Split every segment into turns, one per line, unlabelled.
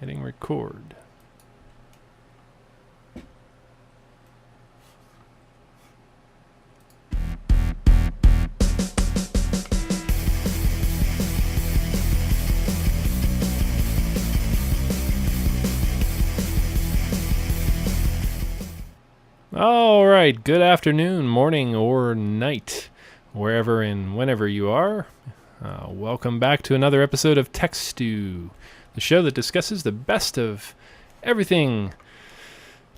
Hitting record. All right, good afternoon, morning, or night, wherever and whenever you are. Welcome back to another episode of Tech Stew, the show that discusses the best of everything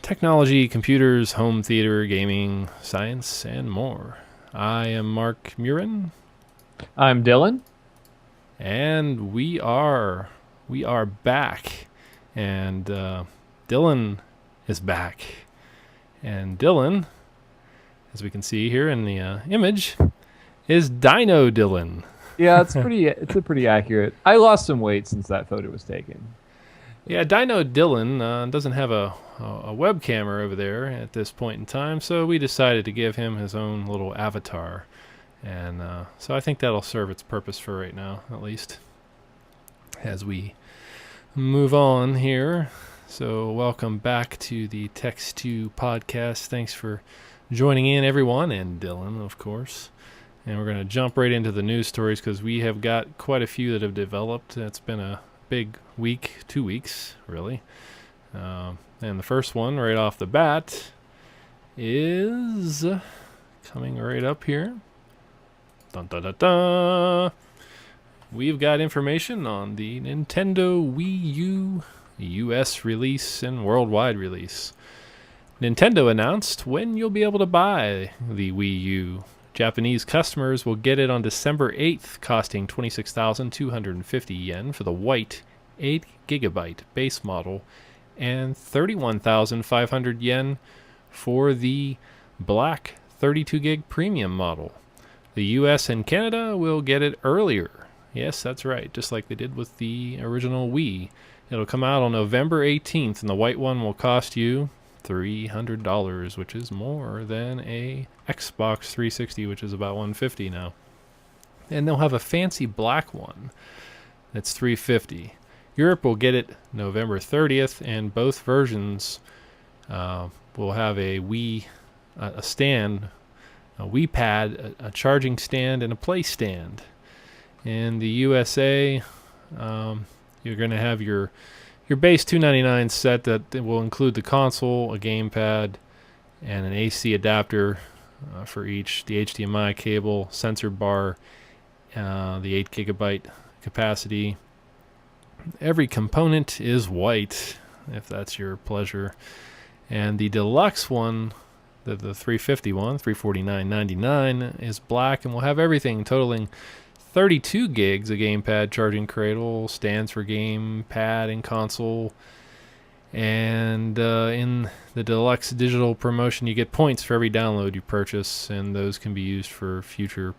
technology, computers, home theater, gaming, science, and more. I am Mark Murin,
I'm Dylan.
and we are back, and Dylan is back. And Dylan, as we can see here in the image, is Dino Dylan.
Yeah, it's a pretty accurate. I lost some weight since that photo was taken.
Yeah, Dino Dylan doesn't have a web camera over there at this point in time, so we decided to give him his own little avatar. And so I think that'll serve its purpose for right now, at least, as we move on here. So welcome back to the Text 2 podcast. Thanks for joining in, everyone, and Dylan, of course. And we're going to jump right into the news stories because we have got quite a few that have developed. It's been a big week, 2 weeks, really. And the first one, right off the bat, is coming right up here. Dun, dun, dun, dun. We've got information on the Nintendo Wii U US release and worldwide release. Nintendo announced when you'll be able to buy the Wii U. Japanese customers will get it on December 8th, costing 26,250 yen for the white 8GB base model and 31,500 yen for the black 32GB premium model. The US and Canada will get it earlier. Yes, that's right, just like they did with the original Wii. It'll come out on November 18th, and the white one will cost you $300, which is more than a Xbox 360, which is about $150 now. And they'll have a fancy black one that's $350. Europe will get it November 30th, and both versions will have a Wii, a stand, a Wii pad, a charging stand, and a play stand. In the USA, you're going to have your base $299 set that will include the console, a gamepad, and an AC adapter for each, the HDMI cable, sensor bar, the 8GB capacity. Every component is white, if that's your pleasure. And the deluxe one, the 350 one, $349.99, is black and will have everything totaling 32 gigs, a gamepad, charging cradle, stands for game, pad, and console. And in the deluxe digital promotion, you get points for every download you purchase, and those can be used for future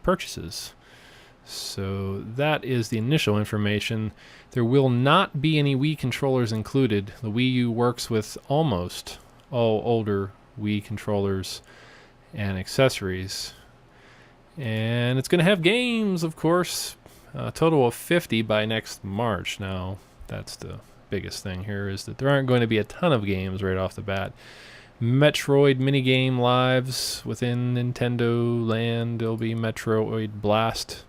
purchases. So that is the initial information. There will not be any Wii controllers included. The Wii U works with almost all older Wii controllers and accessories. And it's going to have games, of course, a total of 50 by next March. Now, that's the biggest thing here, is that there aren't going to be a ton of games right off the bat. Metroid minigame lives within Nintendo Land. There'll be Metroid Blast.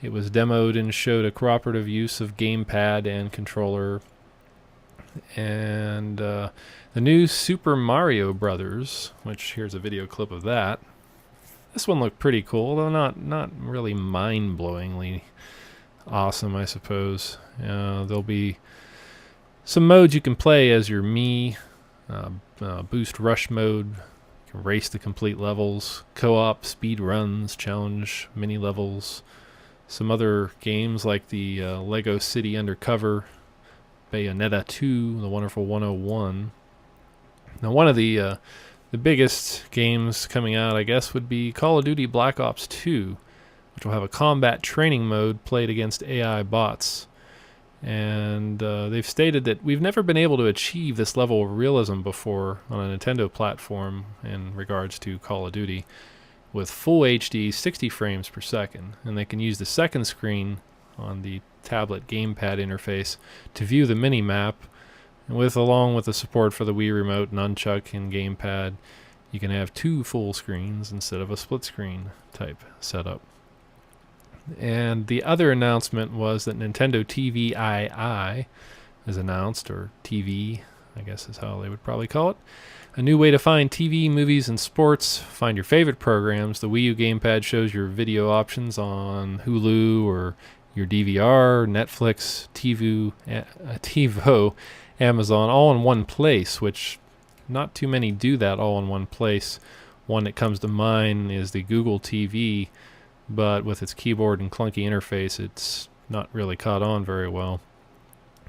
It was demoed and showed a cooperative use of gamepad and controller. And the new Super Mario Brothers, which here's a video clip of that. This one looked pretty cool, though not really mind-blowingly awesome, I suppose. There'll be some modes you can play as your Mii, boost rush mode, you can race the complete levels, co-op speed runs, challenge mini levels, some other games like the Lego City Undercover, Bayonetta 2, The Wonderful 101. Now, one of the biggest games coming out, I guess, would be Call of Duty Black Ops 2, which will have a combat training mode played against AI bots. And they've stated that we've never been able to achieve this level of realism before on a Nintendo platform in regards to Call of Duty with full HD 60 frames per second. And they can use the second screen on the tablet gamepad interface to view the mini map. Along with the support for the Wii Remote, nunchuck, and gamepad, you can have 2 full screens instead of a split screen type setup. And the other announcement was that Nintendo TV is announced, or TV, I guess is how they would probably call it. A new way to find TV, movies, and sports. Find your favorite programs. The Wii U gamepad shows your video options on Hulu or your DVR, Netflix, TiVo, Amazon, all in one place, which not too many do that all in one place. One that comes to mind is the Google TV, but with its keyboard and clunky interface, it's not really caught on very well.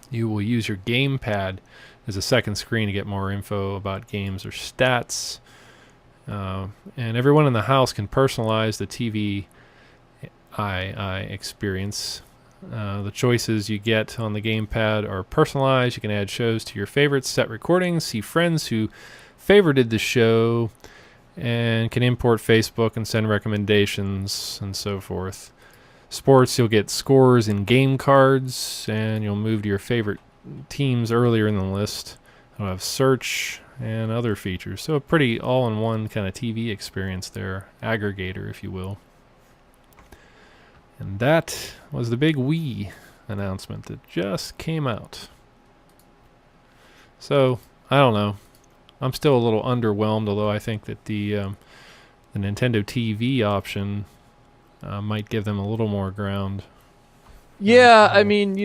You will use your gamepad as a second screen to get more info about games or stats. And everyone in the house can personalize the TV experience. The choices you get on the gamepad are personalized. You can add shows to your favorites, set recordings, see friends who favorited the show, and can import Facebook and send recommendations and so forth. Sports, you'll get scores in game cards, and you'll move to your favorite teams earlier in the list. You'll have search and other features. So a pretty all-in-one kind of TV experience there, aggregator, if you will. And that was the big Wii announcement that just came out. So, I don't know. I'm still a little underwhelmed, although I think that the Nintendo TV option might give them a little more ground.
Yeah, I mean,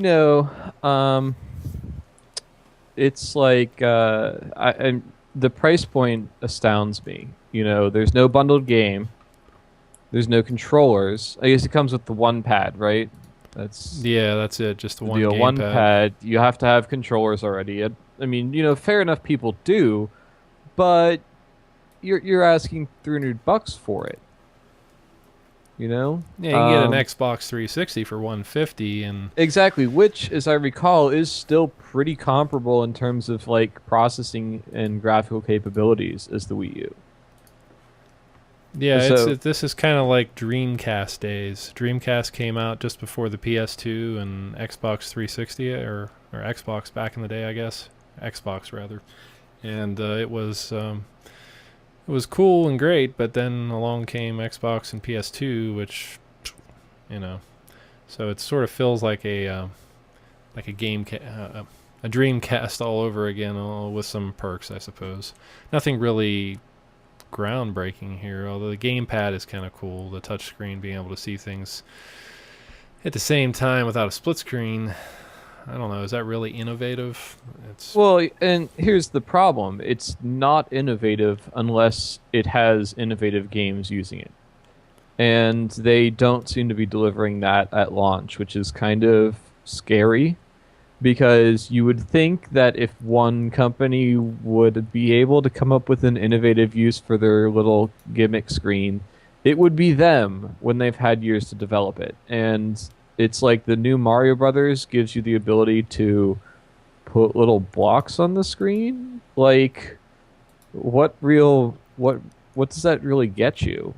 it's like the price point astounds me. There's no bundled game. There's no controllers. I guess it comes with the one pad, right? That's
it. Just the one
one
gamepad.
pad. You have to have controllers already. I mean, fair enough, people do, but you're asking $300 for it.
Yeah, you can get an Xbox 360 for $150, and
exactly, which, as I recall, is still pretty comparable in terms of like processing and graphical capabilities as the Wii U.
Yeah, this is kind of like Dreamcast days. Dreamcast came out just before the PS2 and Xbox 360, or Xbox back in the day, I guess. Xbox, rather. And it was cool and great, but then along came Xbox and PS2, which, so it sort of feels like a Dreamcast all over again, with some perks, I suppose. Nothing really groundbreaking here, although the gamepad is kind of cool. The touchscreen, being able to see things at the same time without a split screen. I don't know. Is that really innovative?
Well, and here's the problem. It's not innovative unless it has innovative games using it. And they don't seem to be delivering that at launch, which is kind of scary. Because you would think that if one company would be able to come up with an innovative use for their little gimmick screen, it would be them when they've had years to develop it. And it's like the new Mario Brothers gives you the ability to put little blocks on the screen. Like, what does that really get you?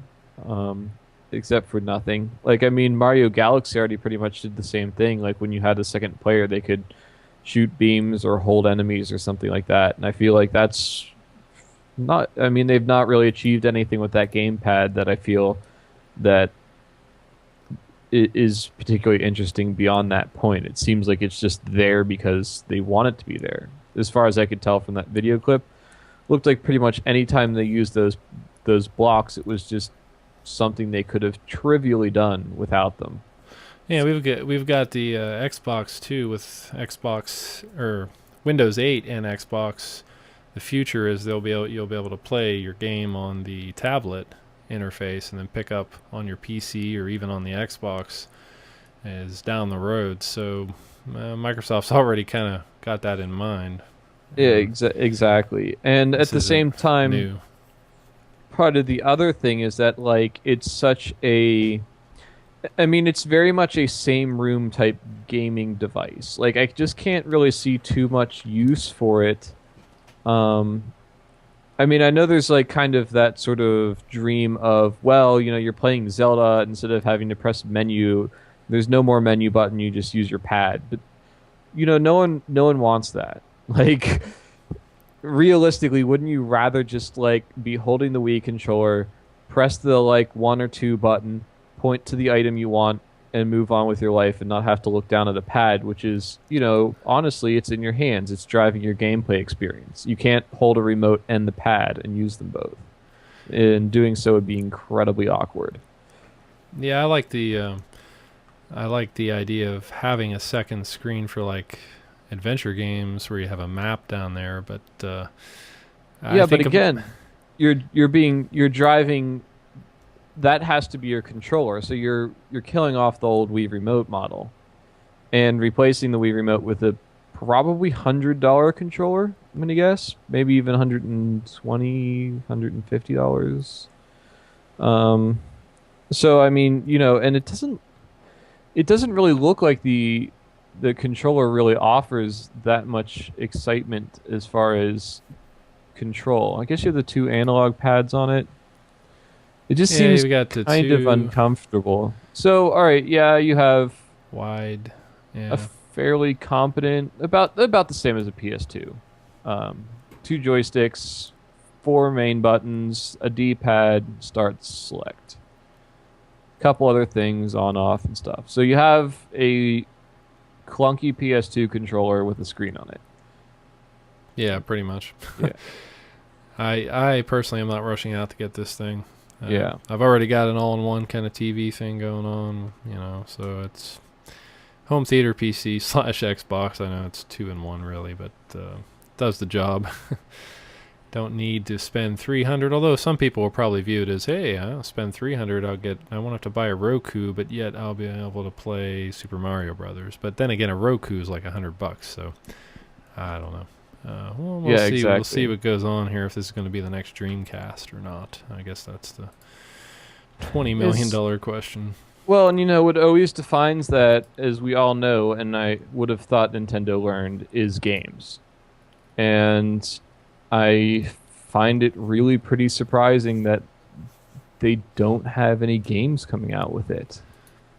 Except for nothing. Like, I mean, Mario Galaxy already pretty much did the same thing. Like, when you had a second player, they could shoot beams or hold enemies or something like that. And I feel like that's not... I mean, they've not really achieved anything with that gamepad that I feel that it is particularly interesting beyond that point. It seems like it's just there because they want it to be there. As far as I could tell from that video clip, looked like pretty much any time they used those blocks, it was just something they could have trivially done without them.
Yeah, we've got the Xbox too, with Xbox or Windows 8 and Xbox. The future is you'll be able to play your game on the tablet interface and then pick up on your PC or even on the Xbox is down the road. So Microsoft's already kind of got that in mind.
Yeah, exactly. And at the same time,
new.
Part of the other thing is that, like, it's such a... I mean, it's very much a same room type gaming device. Like, I just can't really see too much use for it. I mean, I know there's, like, kind of that sort of dream of, well, you're playing Zelda, instead of having to press menu, There's no more menu button. You just use your pad. But no one wants that. Like, realistically, wouldn't you rather just like be holding the Wii controller, press the like one or two button, point to the item you want, and move on with your life and not have to look down at a pad, which is, honestly, it's in your hands. It's driving your gameplay experience. You can't hold a remote and the pad and use them both. And doing so would be incredibly awkward.
Yeah, I like the idea of having a second screen for like adventure games where you have a map down there, but
Yeah, but again, you're driving. That has to be your controller. So you're killing off the old Wii remote model and replacing the Wii remote with a probably $100 controller. I'm gonna guess maybe even $150. So I mean, and it doesn't really look like the controller really offers that much excitement as far as control. I guess you have the two analog pads on it. It just seems
we got the
kind of
two
uncomfortable. So, all right, yeah, you have
wide.
a
Yeah.
fairly competent, about the same as a PS2. Two joysticks, four main buttons, a D-pad, start, select. Couple other things on, off, and stuff. So you have a clunky PS2 controller with a screen on it.
Yeah, pretty much.
Yeah.
I personally am not rushing out to get this thing.
Yeah.
I've already got an all-in-one kind of TV thing going on, so it's home theater PC / Xbox. I know it's 2-in-1 really, but does the job. Don't need to spend $300, although some people will probably view it as, hey, I'll spend $300, I won't have to buy a Roku, but yet I'll be able to play Super Mario Brothers. But then again, a Roku is like $100, so I don't know. We'll
Yeah,
see.
exactly.
We'll see what goes on here, if this is going to be the next Dreamcast or not. I guess that's the $20 million question.
Well, and what always defines that, as we all know, and I would have thought Nintendo learned, is games. And I find it really pretty surprising that they don't have any games coming out with it.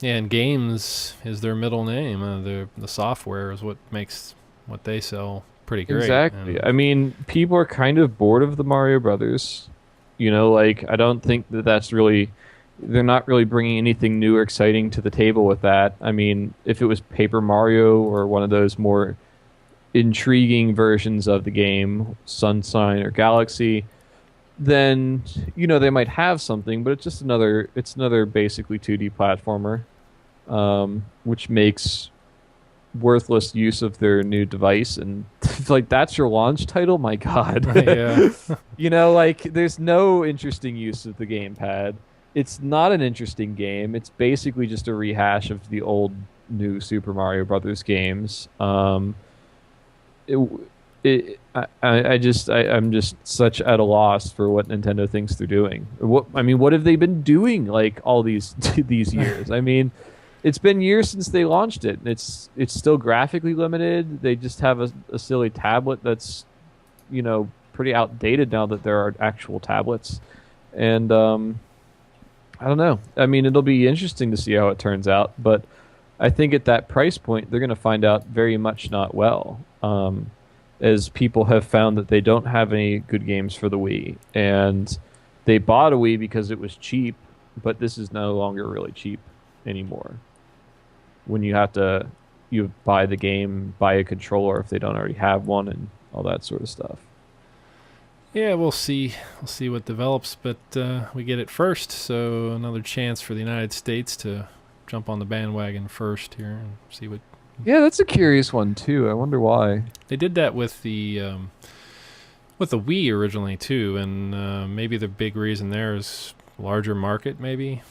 Yeah, and games is their middle name. The software is what makes what they sell pretty great.
Exactly.
And
I mean, people are kind of bored of the Mario Brothers. I don't think that's really. They're not really bringing anything new or exciting to the table with that. I mean, if it was Paper Mario or one of those more intriguing versions of the game, Sunshine or Galaxy, then they might have something. But it's another basically 2D platformer, which makes worthless use of their new device. And like, that's your launch title? My God.
yeah.
There's no interesting use of the gamepad. It's not an interesting game. It's basically just a rehash of the old new Super Mario Brothers games. I'm just such at a loss for what Nintendo thinks they're doing. What have they been doing like all these years? I mean, it's been years since they launched it. It's still graphically limited. They just have a silly tablet that's, pretty outdated now that there are actual tablets. And I don't know. I mean, it'll be interesting to see how it turns out, but I think at that price point, they're going to find out very much not well, as people have found that they don't have any good games for the Wii, and they bought a Wii because it was cheap, but this is no longer really cheap anymore. When you buy the game, buy a controller if they don't already have one, and all that sort of stuff.
Yeah, we'll see. We'll see what develops, but we get it first, so another chance for the United States to jump on the bandwagon first here and see what.
Yeah, that's a curious one too. I wonder why.
They did that with the Wii originally too, and maybe the big reason there is larger market. Maybe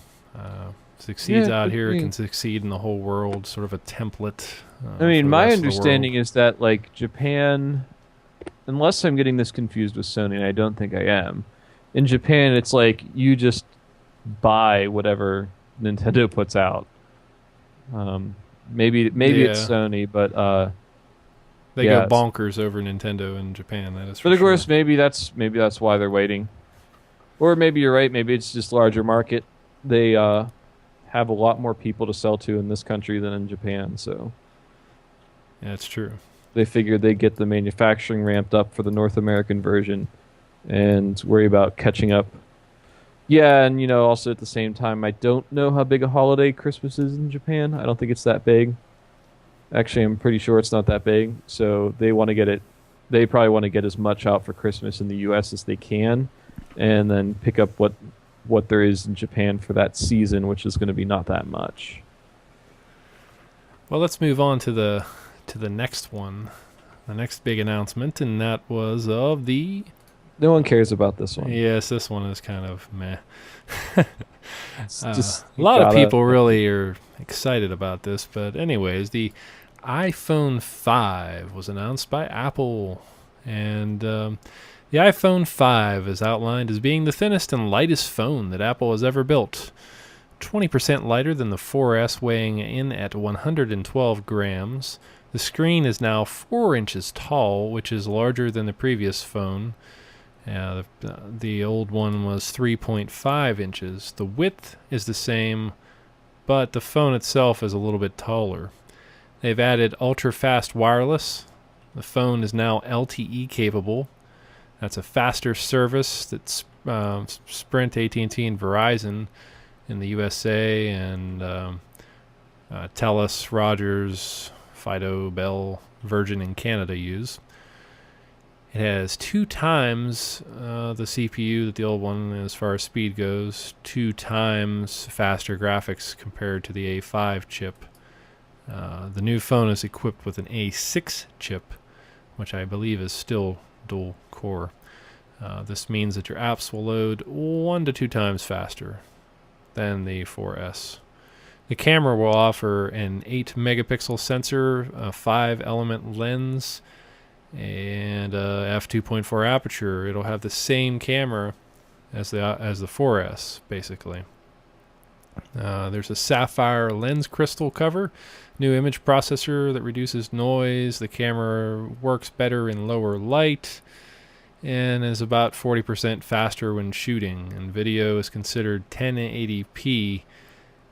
succeeds out here, can succeed in the whole world. Sort of a template.
I mean, my understanding is that like Japan. Unless I'm getting this confused with Sony, and I don't think I am. In Japan, it's like you just buy whatever Nintendo puts out. Maybe it's Sony, but
they go bonkers over Nintendo in Japan. That is.
But of course, maybe that's why they're waiting. Or maybe you're right. Maybe it's just larger market. They have a lot more people to sell to in this country than in Japan, so
Yeah, that's true.
they figured they'd get the manufacturing ramped up for the North American version and worry about catching up. Yeah, and also at the same time, I don't know how big a holiday Christmas is in Japan. I don't think it's that big. Actually, I'm pretty sure it's not that big. So they want to get it. They probably want to get as much out for Christmas in the U.S. as they can, and then pick up what there is in Japan for that season, which is going to be not that much.
Well, let's move on to the next one, the next big announcement, and that was of the.
No one cares about this one.
Yes, this one is kind of meh.
It's just
A lot of people really are excited about this, but anyways, the iPhone 5 was announced by Apple, and the iPhone 5 is outlined as being the thinnest and lightest phone that Apple has ever built. 20% lighter than the 4S, weighing in at 112 grams. The screen is now 4 inches tall, which is larger than the previous phone. The old one was 3.5 inches. The width is the same, but the phone itself is a little bit taller. They've added ultra-fast wireless. The phone is now LTE capable. That's a faster service that's Sprint, AT&T, and Verizon in the USA, and TELUS, Rogers, Fido, Bell, Virgin in Canada use. It has 2 times the CPU that the old one, as far as speed goes, 2 times faster graphics compared to the A5 chip. The new phone is equipped with an A6 chip, which I believe is still dual core. This means that your apps will load 1 to 2 times faster than the 4S. The camera will offer an 8 megapixel sensor, a 5 element lens, and f2.4 aperture. It'll have the same camera as the 4S, basically. There's a sapphire lens crystal cover, new image processor that reduces noise. The camera works better in lower light and is about 40% faster when shooting. And video is considered 1080p,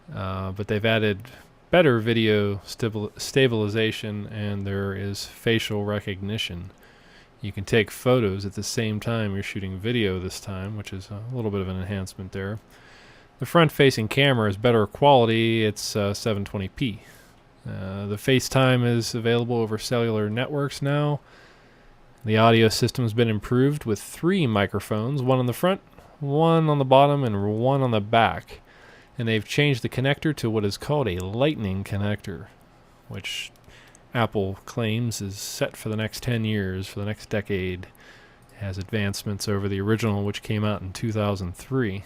but they've added better video stabilization, and there is facial recognition. You can take photos at the same time you're shooting video this time, which is a little bit of an enhancement there. The front-facing camera is better quality. It's 720p. The FaceTime is available over cellular networks now. The audio system has been improved with 3 microphones, 1 on the front, 1 on the bottom, and 1 on the back. And they've changed the connector to what is called a lightning connector, which Apple claims is set for the next 10 years, for the next decade. It has advancements over the original, which came out in 2003.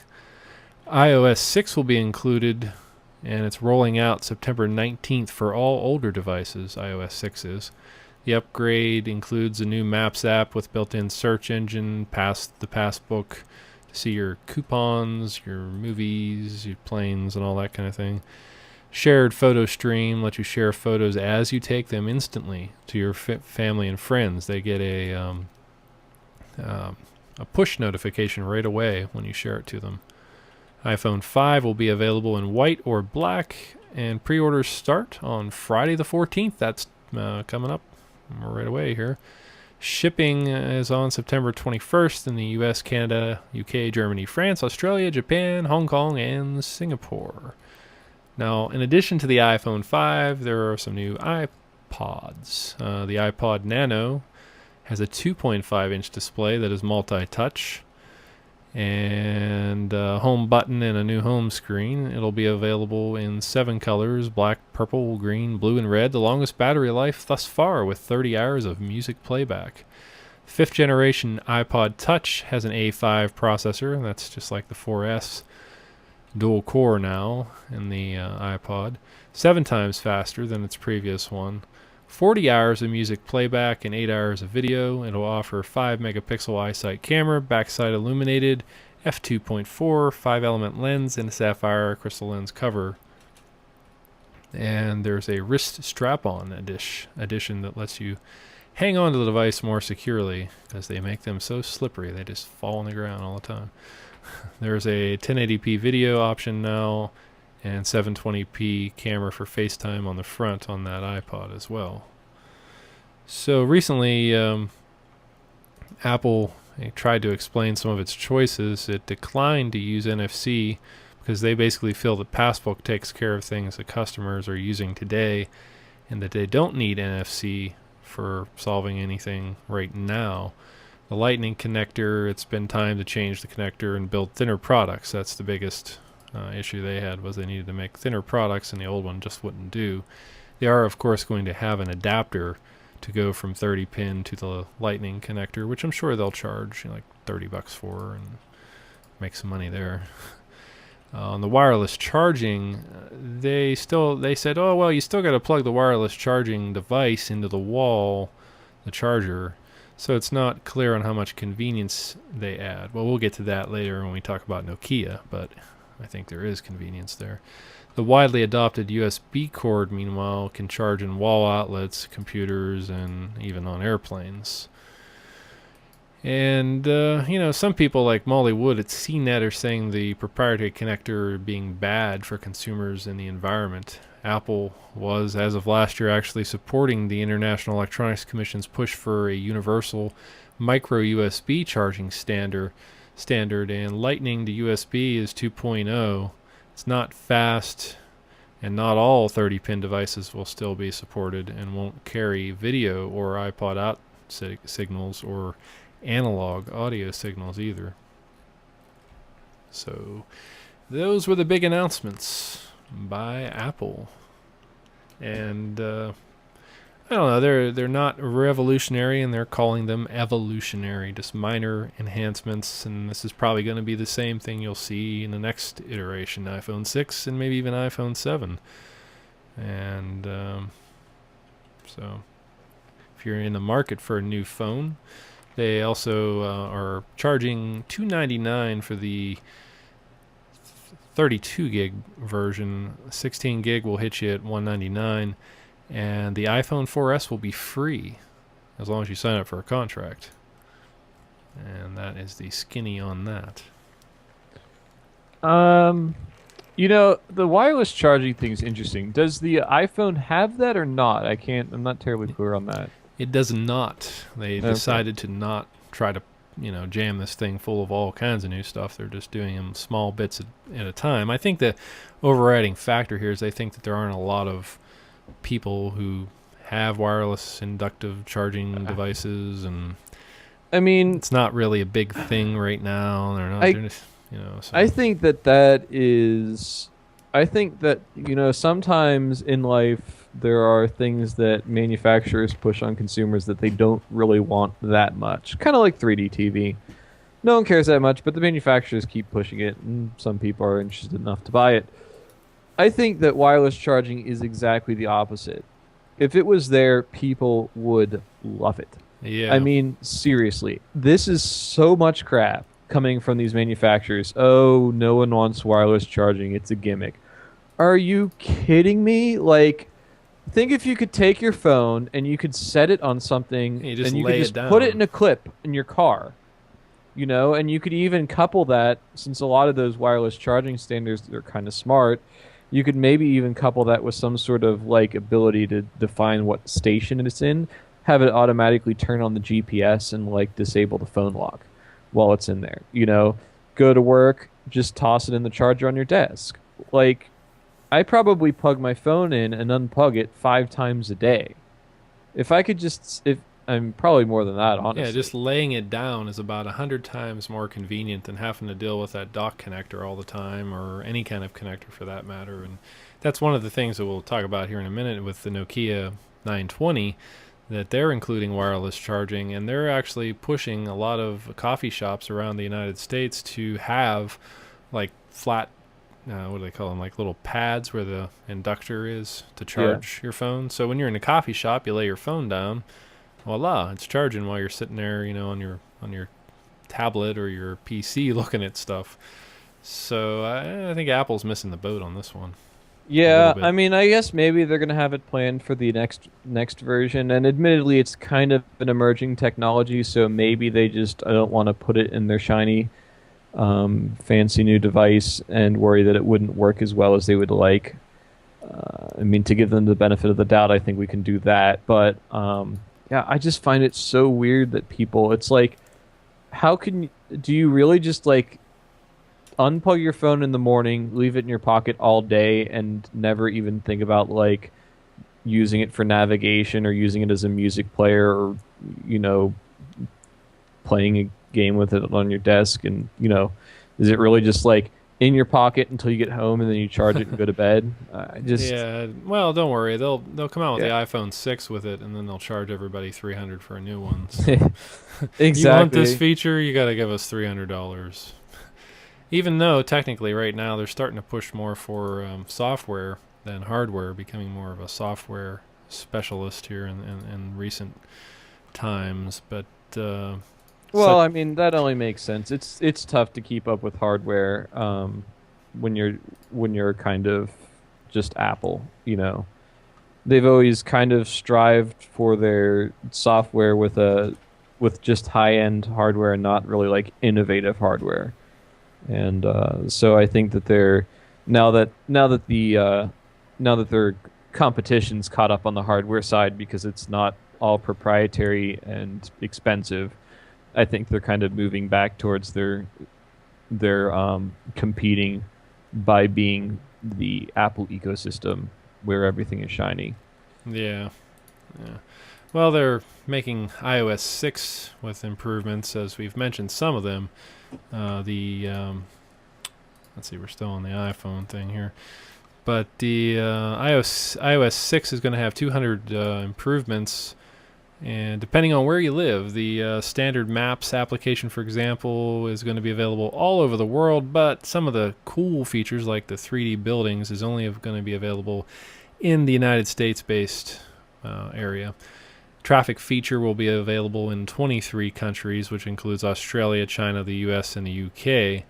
iOS 6 will be included, and it's rolling out September 19th for all older devices. iOS 6 is. The upgrade includes a new Maps app with built-in search engine, the Passbook, to see your coupons, your movies, your planes, and all that kind of thing. Shared photo stream lets you share photos as you take them instantly to your family and friends. They get a push notification right away when you share it to them. iPhone 5 will be available in white or black, and pre-orders start on Friday the 14th. That's coming up right away here. Shipping is on September 21st in the US, Canada, UK, Germany, France, Australia, Japan, Hong Kong, and Singapore. Now, in addition to the iPhone 5, there are some new iPods. The iPod Nano has a 2.5-inch display that is multi-touch, and a home button and a new home screen. It'll be available in 7 colors: black, purple, green, blue, and red. The longest battery life thus far, with 30 hours of music playback. 5th generation iPod Touch has an A5 processor. That's just like the 4S. Dual core now in the iPod. 7 times faster than its previous one. 40 hours of music playback and 8 hours of video. It'll offer 5 megapixel iSight camera, backside illuminated, f2.4, 5 element lens, and a sapphire crystal lens cover. And there's a wrist strap-on edition that lets you hang on to the device more securely, because they make them so slippery they just fall on the ground all the time. There's a 1080p video option now, and 720p camera for FaceTime on the front on that iPod as well. So recently, Apple tried to explain some of its choices. It declined to use NFC because they basically feel that Passbook takes care of things that customers are using today and that they don't need NFC for solving anything right now. The Lightning connector, it's been time to change the connector and build thinner products. That's the biggest issue they had, was they needed to make thinner products and the old one just wouldn't do. They are, of course, going to have an adapter to go from 30 pin to the Lightning connector, which I'm sure they'll charge like $30 for and make some money there. On the wireless charging, they said, oh well, you still got to plug the wireless charging device into the wall, the charger, so it's not clear on how much convenience they add. Well, we'll get to that later when we talk about Nokia, but I think there is convenience there. The widely adopted USB cord, meanwhile, can charge in wall outlets, computers, and even on airplanes. And, some people like Molly Wood at CNET are saying the proprietary connector being bad for consumers and the environment. Apple was, as of last year, actually supporting the International Electronics Commission's push for a universal micro USB charging standard, and Lightning to USB is 2.0. It's not fast, and not all 30-pin devices will still be supported and won't carry video or iPod out signals or analog audio signals either. So those were the big announcements by Apple. And I don't know, they're not revolutionary, and they're calling them evolutionary, just minor enhancements, and this is probably going to be the same thing you'll see in the next iteration, iPhone 6 and maybe even iPhone 7. And so if you're in the market for a new phone, they also are charging $299 for the 32 gig version. 16 gig will hit you at $199, and the iPhone 4S will be free as long as you sign up for a contract. And that is the skinny on that.
The wireless charging thing is interesting. Does the iPhone have that or not? I'm not terribly clear on that.
It does not. They decided to not try to, jam this thing full of all kinds of new stuff. They're just doing them small bits at a time. I think the overriding factor here is they think that there aren't a lot of people who have wireless inductive charging devices, and it's not really a big thing right now. They're not. So.
I think that sometimes in life there are things that manufacturers push on consumers that they don't really want that much. Kind of like 3D TV. No one cares that much, but the manufacturers keep pushing it, and some people are interested enough to buy it. I think that wireless charging is exactly the opposite. If it was there, people would love it.
Yeah.
Seriously, this is so much crap coming from these manufacturers. Oh, no one wants wireless charging. It's a gimmick. Are you kidding me? Think if you could take your phone and you could set it on something and you could just put it in a clip in your car, and you could even couple that, since a lot of those wireless charging standards are kind of smart, you could maybe even couple that with some sort of ability to define what station it's in, have it automatically turn on the GPS and disable the phone lock while it's in there. Go to work, just toss it in the charger on your desk. I probably plug my phone in and unplug it 5 times a day. If I'm probably more than that, honestly.
Yeah, just laying it down is about 100 times more convenient than having to deal with that dock connector all the time, or any kind of connector for that matter. And that's one of the things that we'll talk about here in a minute with the Nokia 920, that they're including wireless charging, and they're actually pushing a lot of coffee shops around the United States to have flat, what do they call them, little pads where the inductor is to charge your phone. So when you're in a coffee shop, you lay your phone down, voila, it's charging while you're sitting there, on your tablet or your PC looking at stuff. So I think Apple's missing the boat on this one.
Yeah, I guess maybe they're going to have it planned for the next version, and admittedly it's kind of an emerging technology, so maybe they just don't want to put it in their shiny fancy new device and worry that it wouldn't work as well as they would like. I mean, to give them the benefit of the doubt, I think we can do that. But yeah, I just find it so weird that people. It's like, how can you, do you really just like unplug your phone in the morning, leave it in your pocket all day, and never even think about like using it for navigation or using it as a music player or you know playing a game with it on your desk? And is it really just like in your pocket until you get home and then you charge it and go to bed? I just
Yeah, well, don't worry. They'll come out with the
yeah.
iPhone 6 with it, and then they'll charge everybody $300 for a new one. So you want this
Exactly.
feature, you got to give us $300. Even though technically, right now they're starting to push more for software than hardware, becoming more of a software specialist here in recent times. But
Well,
such,
I mean that only makes sense. It's tough to keep up with hardware when you're kind of just Apple. They've always kind of strived for their software with just high end hardware and not really like innovative hardware. And so I think that they're now that their competition's caught up on the hardware side because it's not all proprietary and expensive. I think they're kind of moving back towards their competing by being the Apple ecosystem where everything is shiny.
yeah, yeah. Well, they're making iOS 6 with improvements, as we've mentioned some of them. The let's see, we're still on the iPhone thing here. But the iOS 6 is going to have 200 improvements, and depending on where you live, the standard Maps application, for example, is going to be available all over the world. But some of the cool features, like the 3D buildings, is only going to be available in the United States-based area. Traffic feature will be available in 23 countries, which includes Australia, China, the US, and the UK.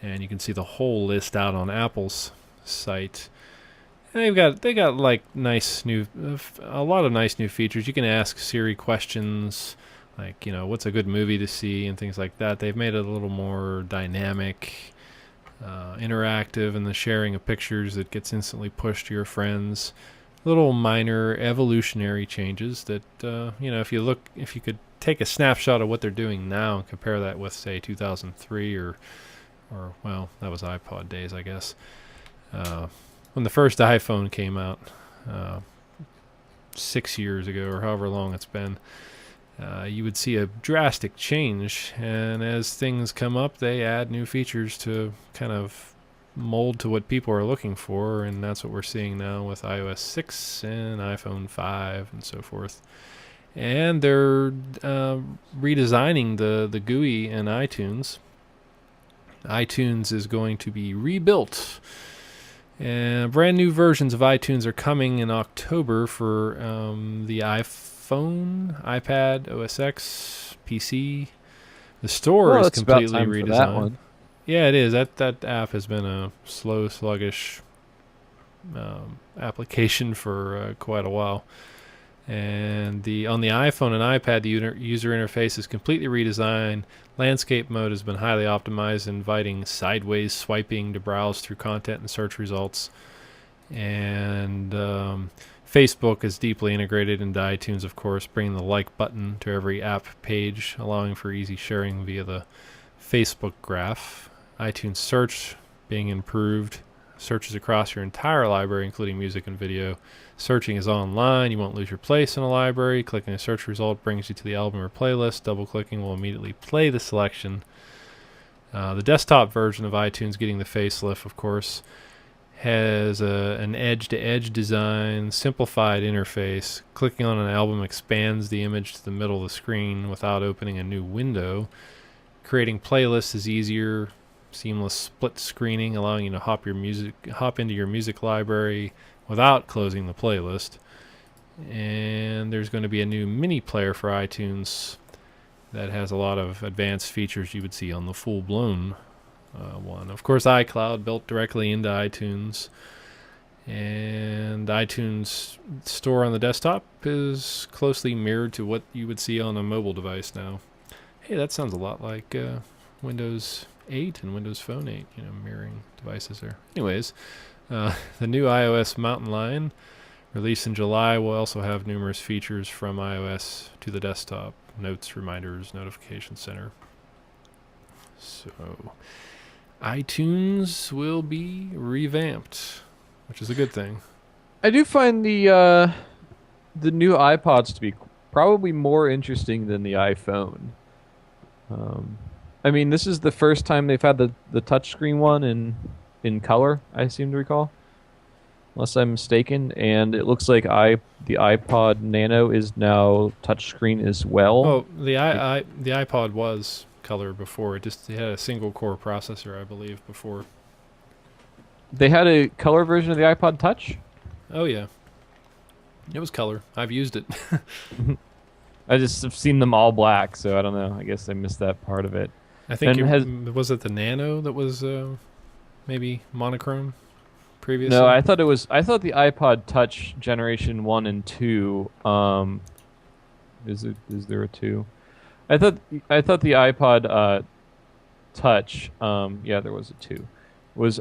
And you can see the whole list out on Apple's site. And they got like nice new a lot of nice new features. You can ask Siri questions like, what's a good movie to see and things like that. They've made it a little more dynamic, interactive, and the sharing of pictures that gets instantly pushed to your friends. Little minor evolutionary changes that if you could take a snapshot of what they're doing now and compare that with, say, 2003 or well, that was iPod days, I guess. When the first iPhone came out, uh, 6 years ago or however long it's been, you would see a drastic change. And as things come up, they add new features to kind of mold to what people are looking for, and that's what we're seeing now with iOS 6 and iPhone 5 and so forth. And they're redesigning the GUI in iTunes. iTunes is going to be rebuilt. And brand new versions of iTunes are coming in October for the iPhone, iPad, OS X, PC. The store
Well,
is
it's about
completely
time for that
redesigned.
one.
Yeah, it is. That app has been a slow, sluggish application for quite a while. And on the iPhone and iPad, the user interface is completely redesigned. Landscape mode has been highly optimized, inviting sideways swiping to browse through content and search results. And Facebook is deeply integrated into iTunes, of course, bringing the like button to every app page, allowing for easy sharing via the Facebook graph. iTunes search being improved. Searches across your entire library, including music and video. Searching is online. You won't lose your place in a library. Clicking a search result brings you to the album or playlist. Double-clicking will immediately play the selection. The desktop version of iTunes, getting the facelift, of course, has an edge-to-edge design, simplified interface. Clicking on an album expands the image to the middle of the screen without opening a new window. Creating playlists is easier. Seamless split screening, allowing you to hop into your music library without closing the playlist. And there's going to be a new mini player for iTunes that has a lot of advanced features you would see on the full-blown one. Of course, iCloud built directly into iTunes. And iTunes Store on the desktop is closely mirrored to what you would see on a mobile device now. Hey, that sounds a lot like Windows 8 and Windows Phone 8, mirroring devices there. Anyways, the new iOS Mountain Lion, released in July, will also have numerous features from iOS to the desktop. Notes, reminders, notification center. So, iTunes will be revamped, which is a good thing.
I do find the new iPods to be probably more interesting than the iPhone. I mean, this is the first time they've had the touchscreen one in color, I seem to recall, unless I'm mistaken. And it looks like the iPod Nano is now touchscreen as well.
Oh, the iPod was color before. It had a single core processor, I believe, before.
They had a color version of the iPod Touch?
Oh yeah, it was color. I've used it.
I just have seen them all black, so I don't know. I guess I missed that part of it.
I think was it the Nano that was maybe monochrome previously?
No, I thought the iPod Touch Generation 1 and 2. Is there a 2? I thought the iPod Touch. Yeah, there was a 2. Was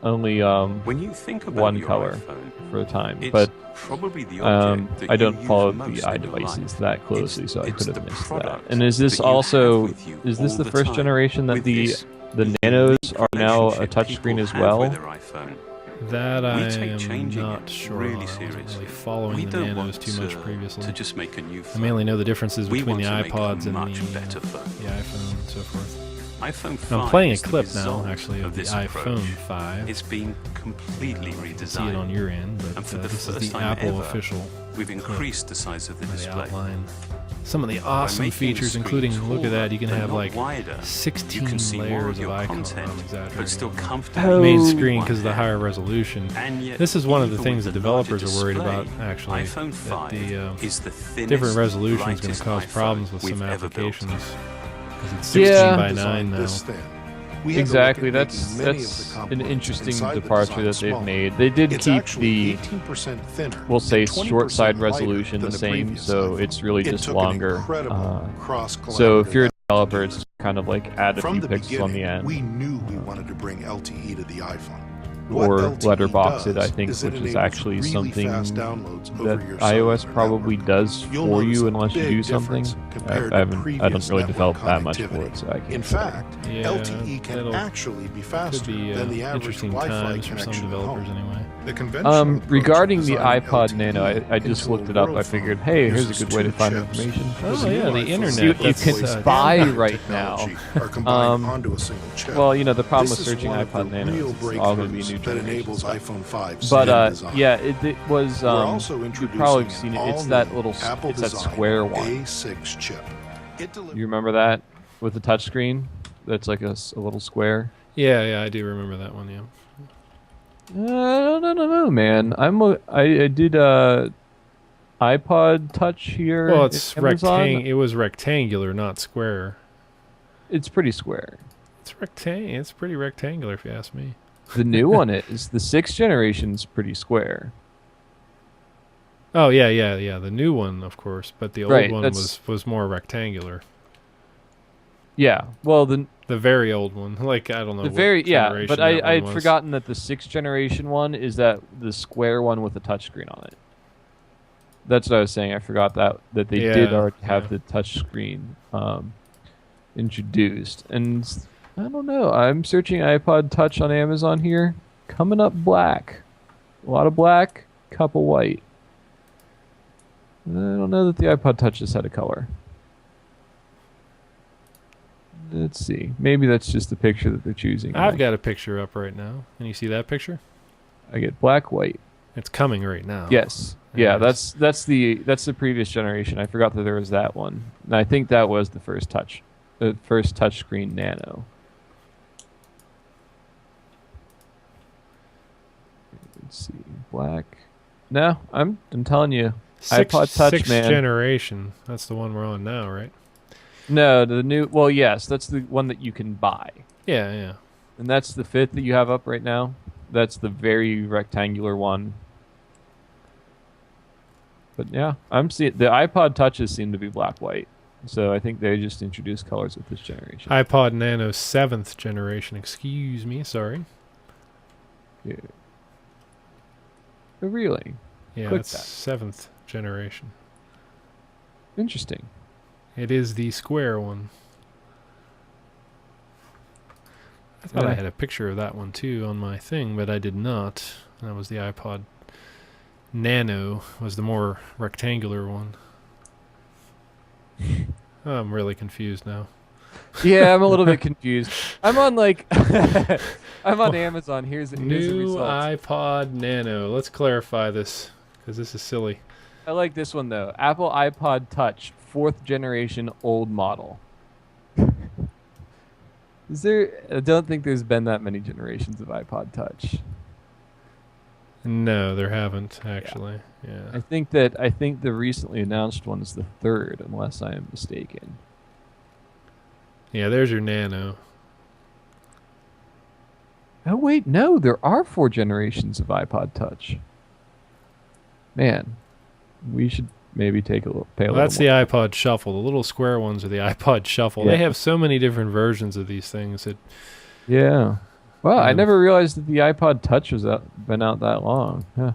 only
when you think about
one
your
color
iPhone,
for a time,
it's
but
probably the object that
I don't
you
follow
use
the
most in your
iDevices
life.
that closely, so I
It's
could
the
have missed that.
product
And is this
that you
also
have with you
is this
all
the
the
first
time.
generation that
With
the
this
Nanos
unique
are now a
relationship
touchscreen
people
as
have
well?
with their iPhone.
That I
We take
am
changing
not
it
sure.
really
on. I wasn't
seriously.
really following
We
the
don't
Nanos
want
too much previously.
to just make a new
I
phone.
mainly know the differences
We
between the
want to make a
iPods and
much better
the
phone.
iPhone and so forth.
iPhone 5
I'm playing a
is the
clip now,
result
actually, of the
this
iPhone
approach.
5.
It's been completely
See it
redesigned.
on your end, but
And for the
this is
first
the
time
Apple
ever,
official.
We've increased the size of the
Where they
display.
outline some of the
By
awesome
making the
features,
screen
including, look at that, you can
taller
have
but
like
not wider,
16
you can see more
layers
of your
icons.
content,
I'm exaggerating.
but still
on the
comfortably
main
Oh.
screen
one
because of the
hand.
higher resolution.
And yet,
This is one of the
even
things
with
that
the larger
developers are worried
display,
about, actually,
iPhone 5
that the
is the thinnest,
different resolution is going
lightest
to cause
iPhone
problems with
we've
some
ever built.
applications. Because it's 16
Yeah.
by 9 now.
Exactly, that's an interesting departure that they've made. They did keep the, we'll say, short side resolution the same, so it's really just longer. So if you're a developer, it's kind of like add a few pixels on the end.
We knew we wanted to bring LTE to the iPhone.
Or letterbox it, I think, which is actually something that iOS probably does for you unless you do something. I don't really develop that much for it, so I can't
In
say.
fact,
Yeah,
LTE can
that'll-
actually be
Could
faster
be
than the average
interesting
Wi-Fi
times for some
connection at
developers
home.
anyway.
The conventional approach
Regarding
of
the
designing
iPod
LTE
Nano, I just
into a
looked it up. I
world
figured,
phone
hey, here's a
uses
good way to
two
find
chips.
information.
Oh,
The
yeah,
new
the
iPhone
internet.
See what you
That's,
can buy
and
right
technology
now.
are combined onto a single chip.
Well, you know, the problem with
This is
searching
one of
iPod
the
Nano
real
is it's all going to be
breakthroughs
new
that
generation
enables
stuff.
iPhone 5's
But
design.
yeah, it was.
We're also
You've probably
introducing
seen
an
it. It's that little,
Apple
it's that
design
square one.
A6 chip. It delivers
You remember that with the touchscreen? That's like a little square.
Yeah, I do remember that one, yeah.
No, man. I did iPod Touch here.
Well, it's
in Amazon.
it was rectangular, not square.
It's pretty square.
It's pretty rectangular if you ask me.
The new one is the 6th generation's pretty square.
Oh, yeah. The new one, of course, but the old
Right,
one
that's-
was more rectangular.
Yeah. Well, the
very old one. Like, I don't know.
the
what
very yeah,
generation
but
that
I
one
had
was.
forgotten that the 6th generation one is that the square one with the touchscreen on it. That's what I was saying. I forgot that they did
Yeah,
already have
yeah.
the touchscreen introduced, and I don't know. I'm searching iPod Touch on Amazon here. Coming up black, a lot of black, couple white. I don't know that the iPod Touch has had a color. Let's see. Maybe that's just the picture that they're choosing.
I've got a picture up right now. Can you see that picture?
I get black, white.
It's coming right now.
Yes.
There
Yeah,
it is.
that's the previous generation. I forgot that there was that one. And I think that was the first touchscreen Nano. Let's see. Black. No, I'm telling you. iPod Touch,
sixth
man.
generation. That's the one we're on now, right?
No, the new. Well, yes, that's the one that you can buy,
Yeah.
and that's the 5th that you have up right now. That's the very rectangular one. But yeah, I'm seeing the iPod Touches seem to be black white. So I think they just introduced colors with this generation.
iPod Nano 7th generation. Excuse me. Sorry.
Yeah. Oh, really?
Yeah,
Click
it's
that.
7th generation.
Interesting.
It is the square one. I thought I
Yeah.
had a picture of that one too on my thing, but I did not. That was the iPod Nano, was the more rectangular one. Oh, I'm really confused now.
Yeah, I'm a little bit confused. I'm on like I'm on Amazon. Here's the
New
results.
iPod Nano. Let's clarify this because this is silly.
I like this one though. Apple iPod Touch, 4th generation, old model. Is there? I don't think there's been that many generations of iPod Touch.
No, there haven't actually. Yeah.
I think the recently announced one is the 3rd, unless I am mistaken.
Yeah, there's your Nano.
Oh wait, no, there are 4 generations of iPod Touch. Man, we should maybe take a look.
Well, that's the iPod Shuffle. The little square ones are the iPod Shuffle.
Yeah.
They have so many different versions of these things that
Yeah. Well, I
Yeah.
never realized that the iPod Touch was been out that long. Huh.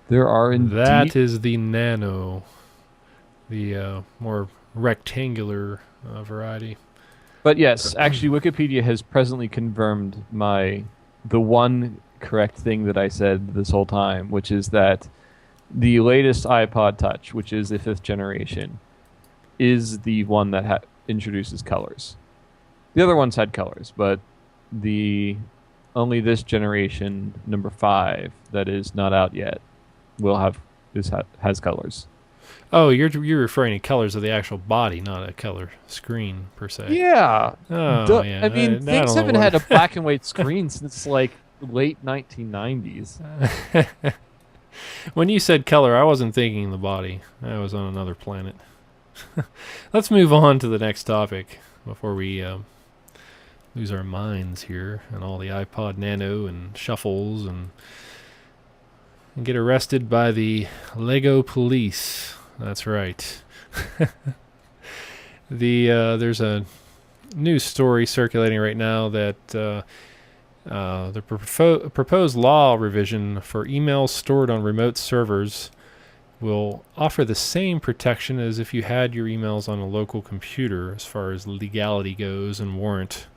There are indeed.
that is the Nano, the more rectangular variety.
But yes, actually, Wikipedia has presently confirmed the one correct thing that I said this whole time, which is that the latest iPod Touch, which is the 5th generation, is the one that introduces colors. The other ones had colors, but only this generation, number 5, that is not out yet, has colors.
Oh, you're referring to colors of the actual body, not a color screen per se.
Yeah.
Oh, yeah.
I mean,
I
things
don't
haven't
know
had a
what-
black and white screen since like late 1990s.
When you said color, I wasn't thinking the body. I was on another planet. Let's move on to the next topic before we lose our minds here and all the iPod Nano and shuffles and get arrested by the Lego police. That's right. There's a news story circulating right now that the proposed law revision for emails stored on remote servers will offer the same protection as if you had your emails on a local computer as far as legality goes and warrant.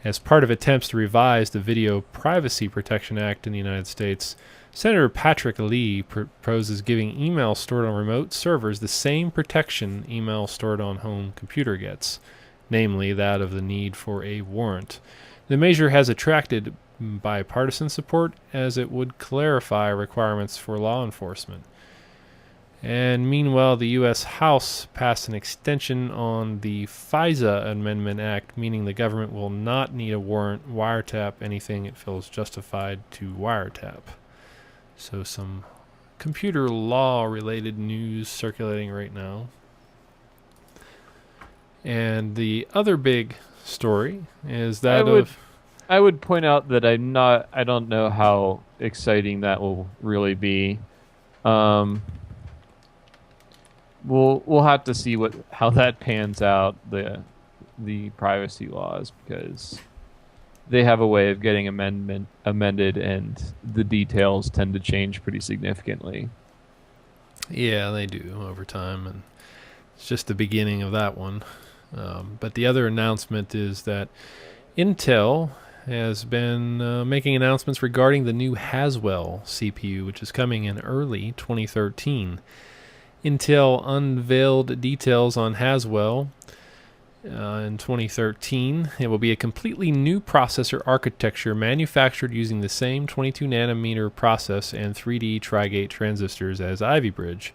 As part of attempts to revise the Video Privacy Protection Act in the United States, Senator Patrick Lee proposes giving email stored on remote servers the same protection email stored on home computer gets, namely that of the need for a warrant. The measure has attracted bipartisan support as it would clarify requirements for law enforcement. And meanwhile, the U.S. House passed an extension on the FISA Amendment Act, meaning the government will not need a warrant wiretap anything it feels justified to wiretap. So some computer law-related news circulating right now. And the other big story is that
I would point out that I don't know how exciting that will really be. We'll have to see how that pans out, the privacy laws, because they have a way of getting amended, and the details tend to change pretty significantly.
Yeah, they do over time, and it's just the beginning of that one. But the other announcement is that Intel has been making announcements regarding the new Haswell CPU, which is coming in early 2013. Intel unveiled details on Haswell in 2013. It will be a completely new processor architecture manufactured using the same 22 nanometer process and 3D Tri-Gate transistors as Ivy Bridge.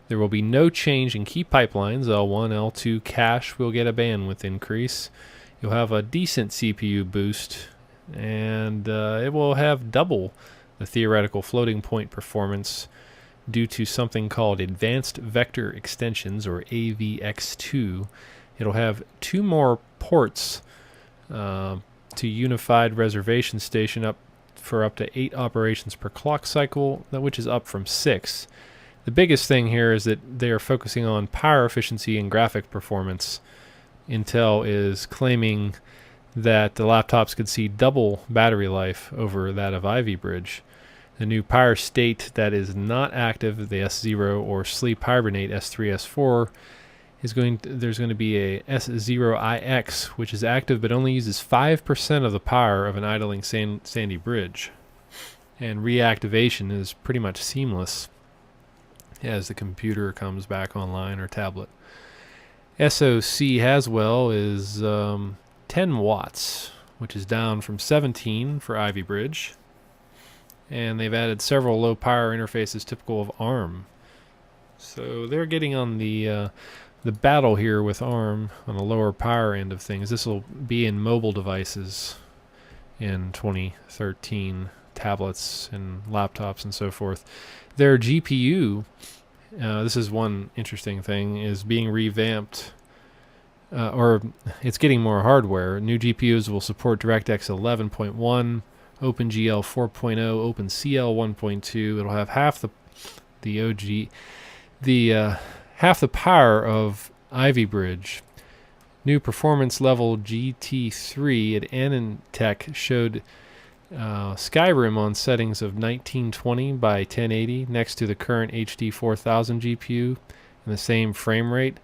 There will be no change in key pipelines. L1, L2 cache will get a bandwidth increase. You'll have a decent CPU boost, and it will have double the theoretical floating point performance due to something called Advanced Vector Extensions, or AVX2. It'll have 2 more ports to Unified Reservation Station up to 8 operations per clock cycle, which is up from 6. The biggest thing here is that they are focusing on power efficiency and graphic performance. Intel is claiming that the laptops could see double battery life over that of Ivy Bridge. The new power state that is not active, the S0 or Sleep Hibernate S3, S4, there's going to be a S0iX, which is active but only uses 5% of the power of an idling Sandy Bridge. And reactivation is pretty much seamless as the computer comes back online or tablet. SoC Haswell is 10 watts, which is down from 17 for Ivy Bridge. And they've added several low power interfaces typical of ARM. So they're getting on the battle here with ARM on a lower power end of things. This will be in mobile devices in 2013, tablets and laptops and so forth. Their GPU, this is one interesting thing, is being revamped, or it's getting more hardware. New GPUs will support DirectX 11.1, OpenGL 4.0, OpenCL 1.2. It'll have half the power of Ivy Bridge. New performance level GT3 at Anantech showed Skyrim on settings of 1920 by 1080 next to the current HD 4000 GPU and the same frame rate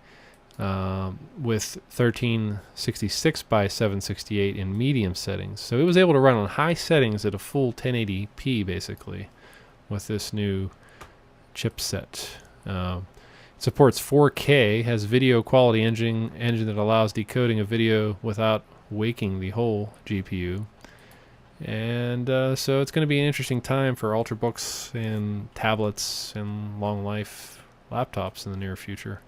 with 1366 by 768 in medium settings. So it was able to run on high settings at a full 1080p basically with this new chipset. It supports 4K, has video quality engine that allows decoding of video without waking the whole GPU. And so it's going to be an interesting time for Ultrabooks and tablets and long life laptops in the near future.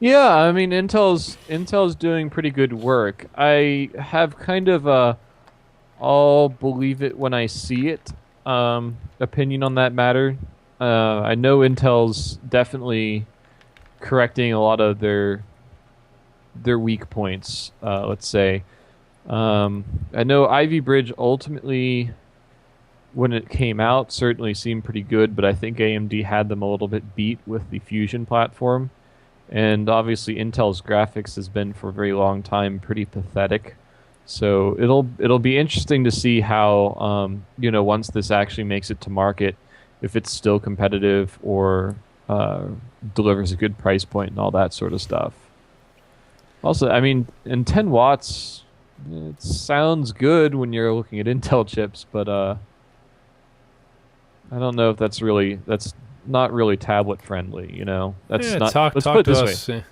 Yeah, I mean Intel's doing pretty good work. I have kind of a I'll believe it when I see it opinion on that matter. I know Intel's definitely correcting a lot of their weak points, let's say. I know Ivy Bridge ultimately, when it came out, certainly seemed pretty good, but I think AMD had them a little bit beat with the Fusion platform. And obviously Intel's graphics has been for a very long time pretty pathetic. So it'll be interesting to see how once this actually makes it to market, if it's still competitive or delivers a good price point and all that sort of stuff. Also, I mean, in 10 watts, it sounds good when you're looking at Intel chips, but I don't know if that's not really tablet friendly, you know. That's
yeah,
not.
talk
let's
to
put it this
us.
way.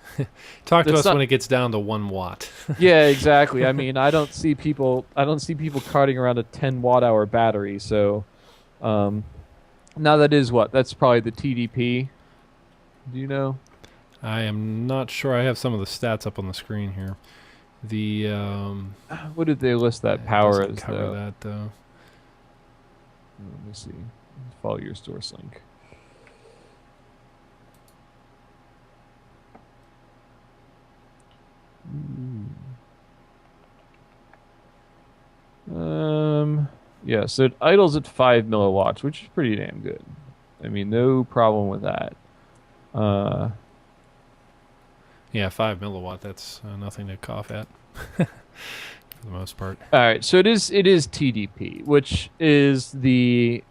Talk to
That's
us when it gets down to 1 watt.
Yeah, exactly. I mean, I don't see people carting around a 10 watt hour battery. So, now that is what? That's probably the TDP. Do you know?
I am not sure. I have some of the stats up on the screen here. The
What did they list that power
doesn't
as?
cover
Though?
that though.
Let me see. Follow your source link. Yeah, so it idles at 5 milliwatts, which is pretty damn good. I mean, no problem with that.
Yeah, 5 milliwatt. That's nothing to cough at, for the most part.
All right, so it is TDP, which is the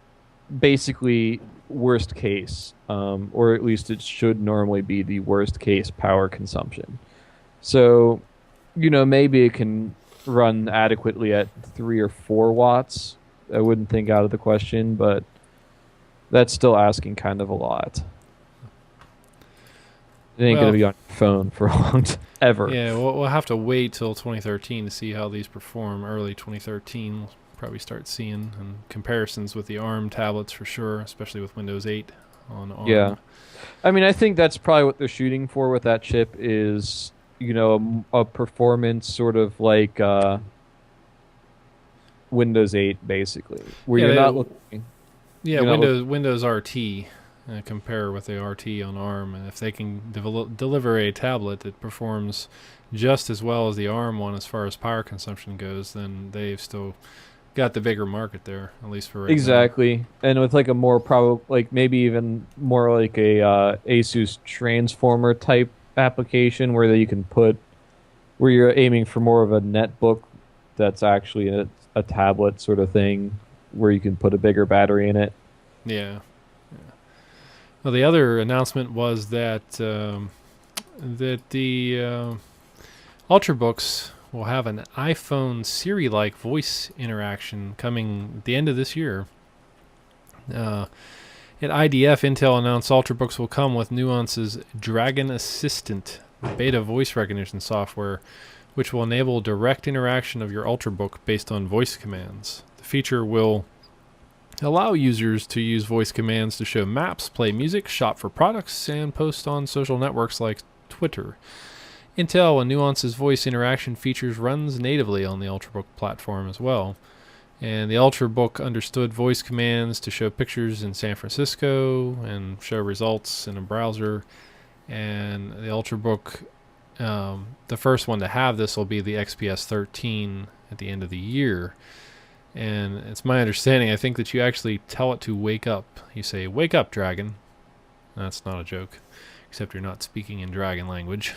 basically worst case, or at least it should normally be the worst case power consumption. So, maybe it can run adequately at 3 or 4 watts. I wouldn't think out of the question, but that's still asking kind of a lot. It ain't going to be on your phone for long ever.
Yeah, we'll have to wait till 2013 to see how these perform. Early 2013, we'll probably start seeing comparisons with the ARM tablets for sure, especially with Windows 8 on ARM.
Yeah. I mean, I think that's probably what they're shooting for with that chip is, a performance sort of like Windows 8, basically, where you're not looking.
Yeah, Windows RT. Compare with the RT on ARM, and if they can deliver a tablet that performs just as well as the ARM one as far as power consumption goes, then they've still got the bigger market there, at least for right
Exactly, and with like a more like maybe even more like a Asus transformer type application where you can put where you're aiming for more of a netbook that's actually a tablet sort of thing where you can put a bigger battery in it.
now. Yeah. Well, the other announcement was that the Ultrabooks will have an iPhone Siri-like voice interaction coming at the end of this year. At IDF, Intel announced Ultrabooks will come with Nuance's Dragon Assistant beta voice recognition software, which will enable direct interaction of your Ultrabook based on voice commands. The feature will allow users to use voice commands to show maps, play music, shop for products, and post on social networks like Twitter. Intel and Nuance's voice interaction features runs natively on the Ultrabook platform as well. And the Ultrabook understood voice commands to show pictures in San Francisco and show results in a browser. And the Ultrabook, the first one to have this will be the XPS 13 at the end of the year. And it's my understanding, I think, that you actually tell it to wake up. You say, "Wake up, dragon." That's not a joke, except you're not speaking in dragon language.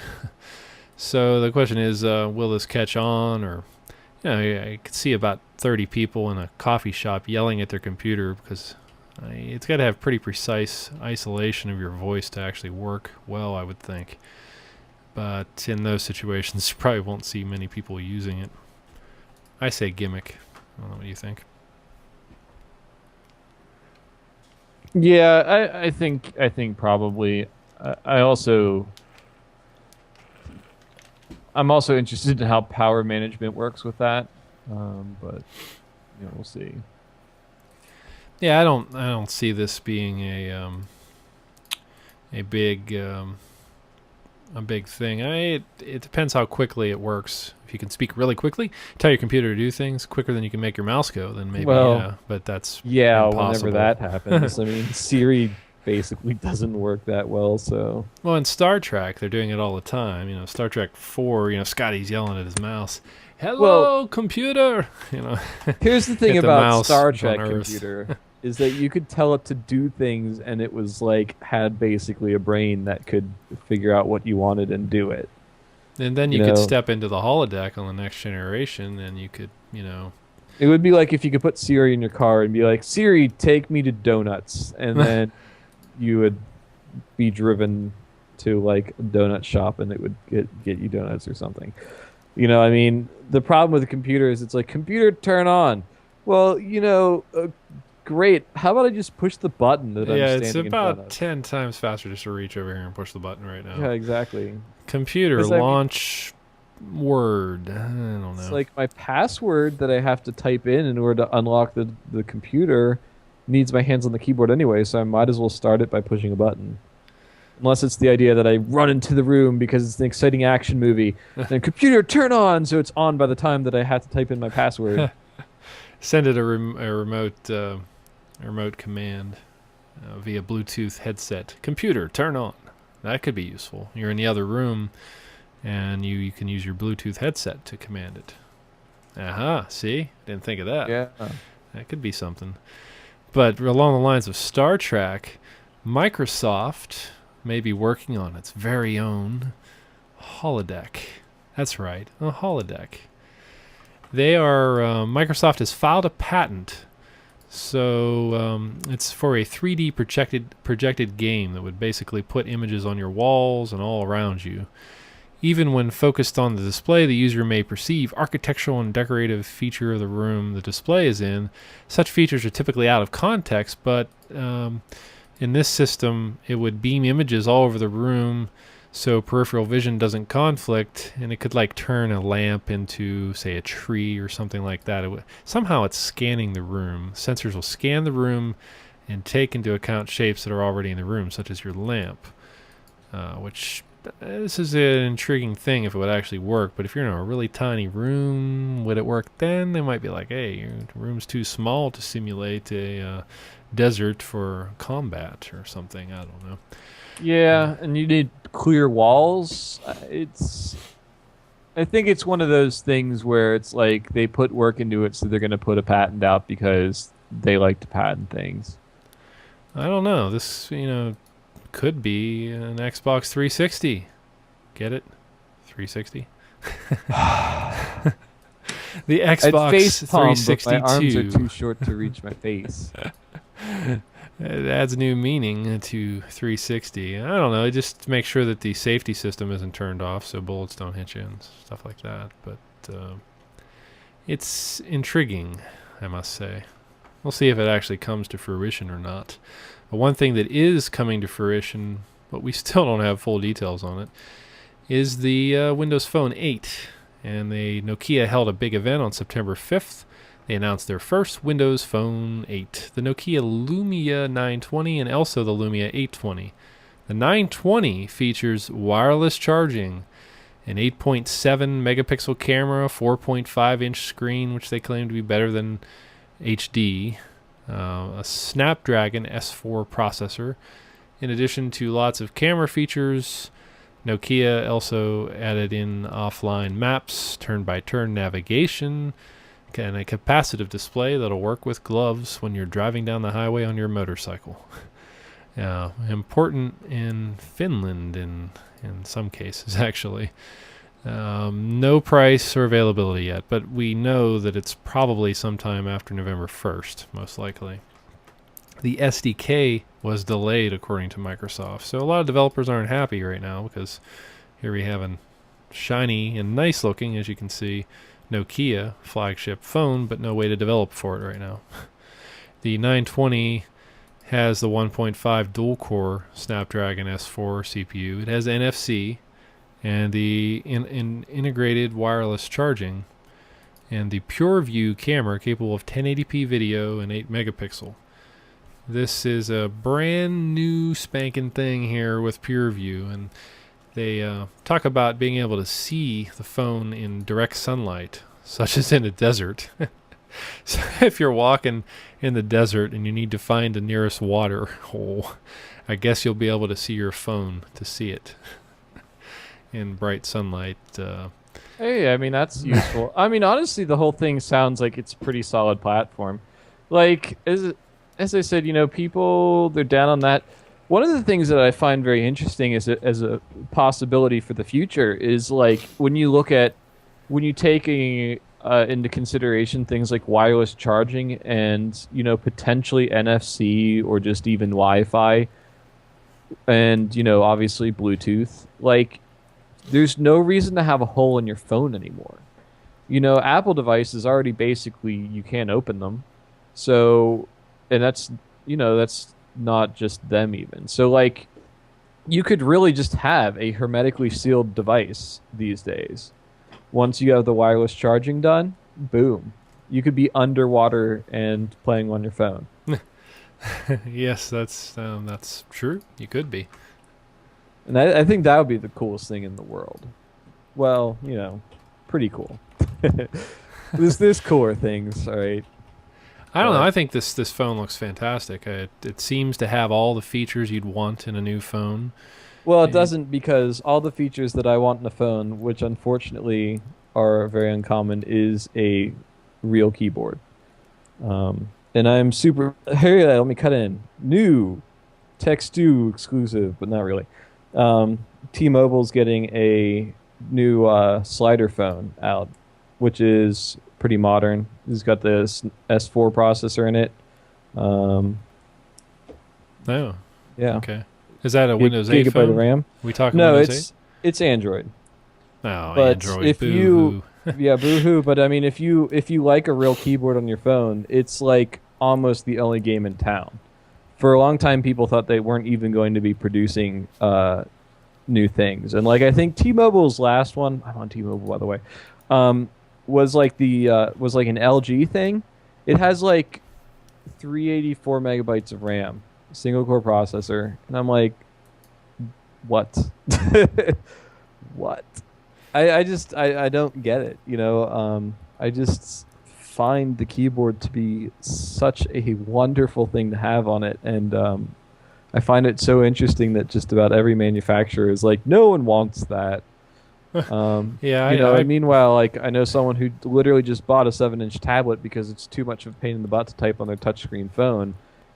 So the question is, will this catch on? Or, I could see about 30 people in a coffee shop yelling at their computer because it's got to have pretty precise isolation of your voice to actually work well, I would think. But in those situations, you probably won't see many people using it. I say gimmick. I don't know what you think.
Yeah, I think probably. I'm also interested in how power management works with that, but we'll see.
Yeah, I don't see this being a big thing. It depends how quickly it works. If you can speak really quickly, tell your computer to do things quicker than you can make your mouse go, then maybe, yeah. But that's impossible.
Whenever that happens. I mean, Siri basically doesn't work that well, so...
Well, in Star Trek, they're doing it all the time. Star Trek 4, Scotty's yelling at his mouse. "Hello, computer!"
Here's the thing
Hit the
about
mouse
Star Trek
on Earth.
computer, is that you could tell it to do things, and it was had basically a brain that could figure out what you wanted and do it.
And then you could step into the holodeck on the next generation, and you could,
It would be like if you could put Siri in your car and be like, "Siri, take me to donuts," and then you would be driven to a donut shop, and it would get you donuts or something. I mean, the problem with the computer is it's like, "Computer, turn on." Well, great. How about I just push the button that I'm standing
it's
in front
about
of?
10 times faster just to reach over here and push the button right now.
Yeah, exactly.
Computer, launch Word. I don't know.
It's like my password that I have to type in order to unlock the computer needs my hands on the keyboard anyway, so I might as well start it by pushing a button. Unless it's the idea that I run into the room because it's an exciting action movie. Then "Computer, turn on," so it's on by the time that I have to type in my password.
Send it a remote command via Bluetooth headset. "Computer, turn on." That could be useful. You're in the other room, and you can use your Bluetooth headset to command it. Aha, see? Didn't think of that.
Yeah.
That could be something. But along the lines of Star Trek, Microsoft may be working on its very own holodeck. That's right, a holodeck. Microsoft has filed a patent, so it's for a 3D projected game that would basically put images on your walls and all around you. Even when focused on the display, the user may perceive architectural and decorative feature of the room the display is in. Such features are typically out of context, but in this system, it would beam images all over the room so peripheral vision doesn't conflict, and it could turn a lamp into, say, a tree or something like that. Somehow it's scanning the room. Sensors will scan the room and take into account shapes that are already in the room, such as your lamp, which... This is an intriguing thing if it would actually work, but if you're in a really tiny room, would it work then? They might be like, "Hey, your room's too small to simulate a desert for combat or something." I don't know.
Yeah, and you need clear walls. I think it's one of those things where it's like they put work into it, so they're going to put a patent out because they like to patent things.
I don't know. This, could be an Xbox 360. Get it? 360? The Xbox
face palm,
362.
but my arms are too short to reach my face.
It adds new meaning to 360. I don't know. Just to make sure that the safety system isn't turned off so bullets don't hit you and stuff like that. But it's intriguing, I must say. We'll see if it actually comes to fruition or not. But one thing that is coming to fruition, but we still don't have full details on it, is the Windows Phone 8. And Nokia held a big event on September 5th. They announced their first Windows Phone 8, the Nokia Lumia 920 and also the Lumia 820. The 920 features wireless charging, an 8.7 megapixel camera, 4.5-inch screen, which they claim to be better than HD, a Snapdragon S4 processor. In addition to lots of camera features, Nokia also added in offline maps, turn-by-turn navigation, and a capacitive display that'll work with gloves when you're driving down the highway on your motorcycle. Important in Finland in some cases, actually. No price or availability yet, but we know that it's probably sometime after November 1st, most likely. The SDK was delayed, according to Microsoft, so a lot of developers aren't happy right now because here we have a shiny and nice looking, as you can see, Nokia flagship phone, but no way to develop for it right now. The 920 has the 1.5 dual-core Snapdragon S4 CPU. It has NFC and the integrated wireless charging and the PureView camera capable of 1080p video and 8 megapixel. This is a brand new spanking thing here with PureView, and they talk about being able to see the phone in direct sunlight, such as in a desert. So if you're walking in the desert and you need to find the nearest water hole, I guess you'll be able to see your phone to see it in bright sunlight.
Hey, I mean, that's useful. I mean, honestly, the whole thing sounds like it's a pretty solid platform. Like, as I said, people, they're down on that. One of the things that I find very interesting as a possibility for the future is, like, when you take into consideration things like wireless charging and, potentially NFC or just even Wi-Fi and, obviously Bluetooth, like, there's no reason to have a hole in your phone anymore. Apple devices already basically, you can't open them. So, and that's not just them even. So, like, you could really just have a hermetically sealed device these days. Once you have the wireless charging done, boom. You could be underwater and playing on your phone.
Yes, that's true. You could be.
And I think that would be the coolest thing in the world. Well, pretty cool. There's cooler things, all right?
I don't know. I think this phone looks fantastic. It seems to have all the features you'd want in a new phone.
Well, it doesn't, because all the features that I want in a phone, which unfortunately are very uncommon, is a real keyboard. And I'm super... Here, let me cut in. New Text2 exclusive, but not really. T-Mobile's getting a new slider phone out, which is pretty modern. It's got the S4 processor in it.
Oh.
Yeah.
Okay. Is that a Windows 8
gigabyte
phone?
of RAM?
We talking
No,
Windows 8?
it's Android.
Oh,
But
Android.
if
boo-hoo.
Yeah, boo-hoo. But I mean, if you like a real keyboard on your phone, it's like almost the only game in town. For a long time, people thought they weren't even going to be producing new things, and like I think T-Mobile's last one, I'm on T-Mobile by the way, was like an LG thing. It has like 384 megabytes of RAM, single core processor, and I'm like, what? What? I don't get it. I just find the keyboard to be such a wonderful thing to have on it, and I find it so interesting that just about every manufacturer is like, no one wants that.
Yeah,
And meanwhile, like I know someone who literally just bought a 7-inch tablet because it's too much of a pain in the butt to type on their touchscreen phone,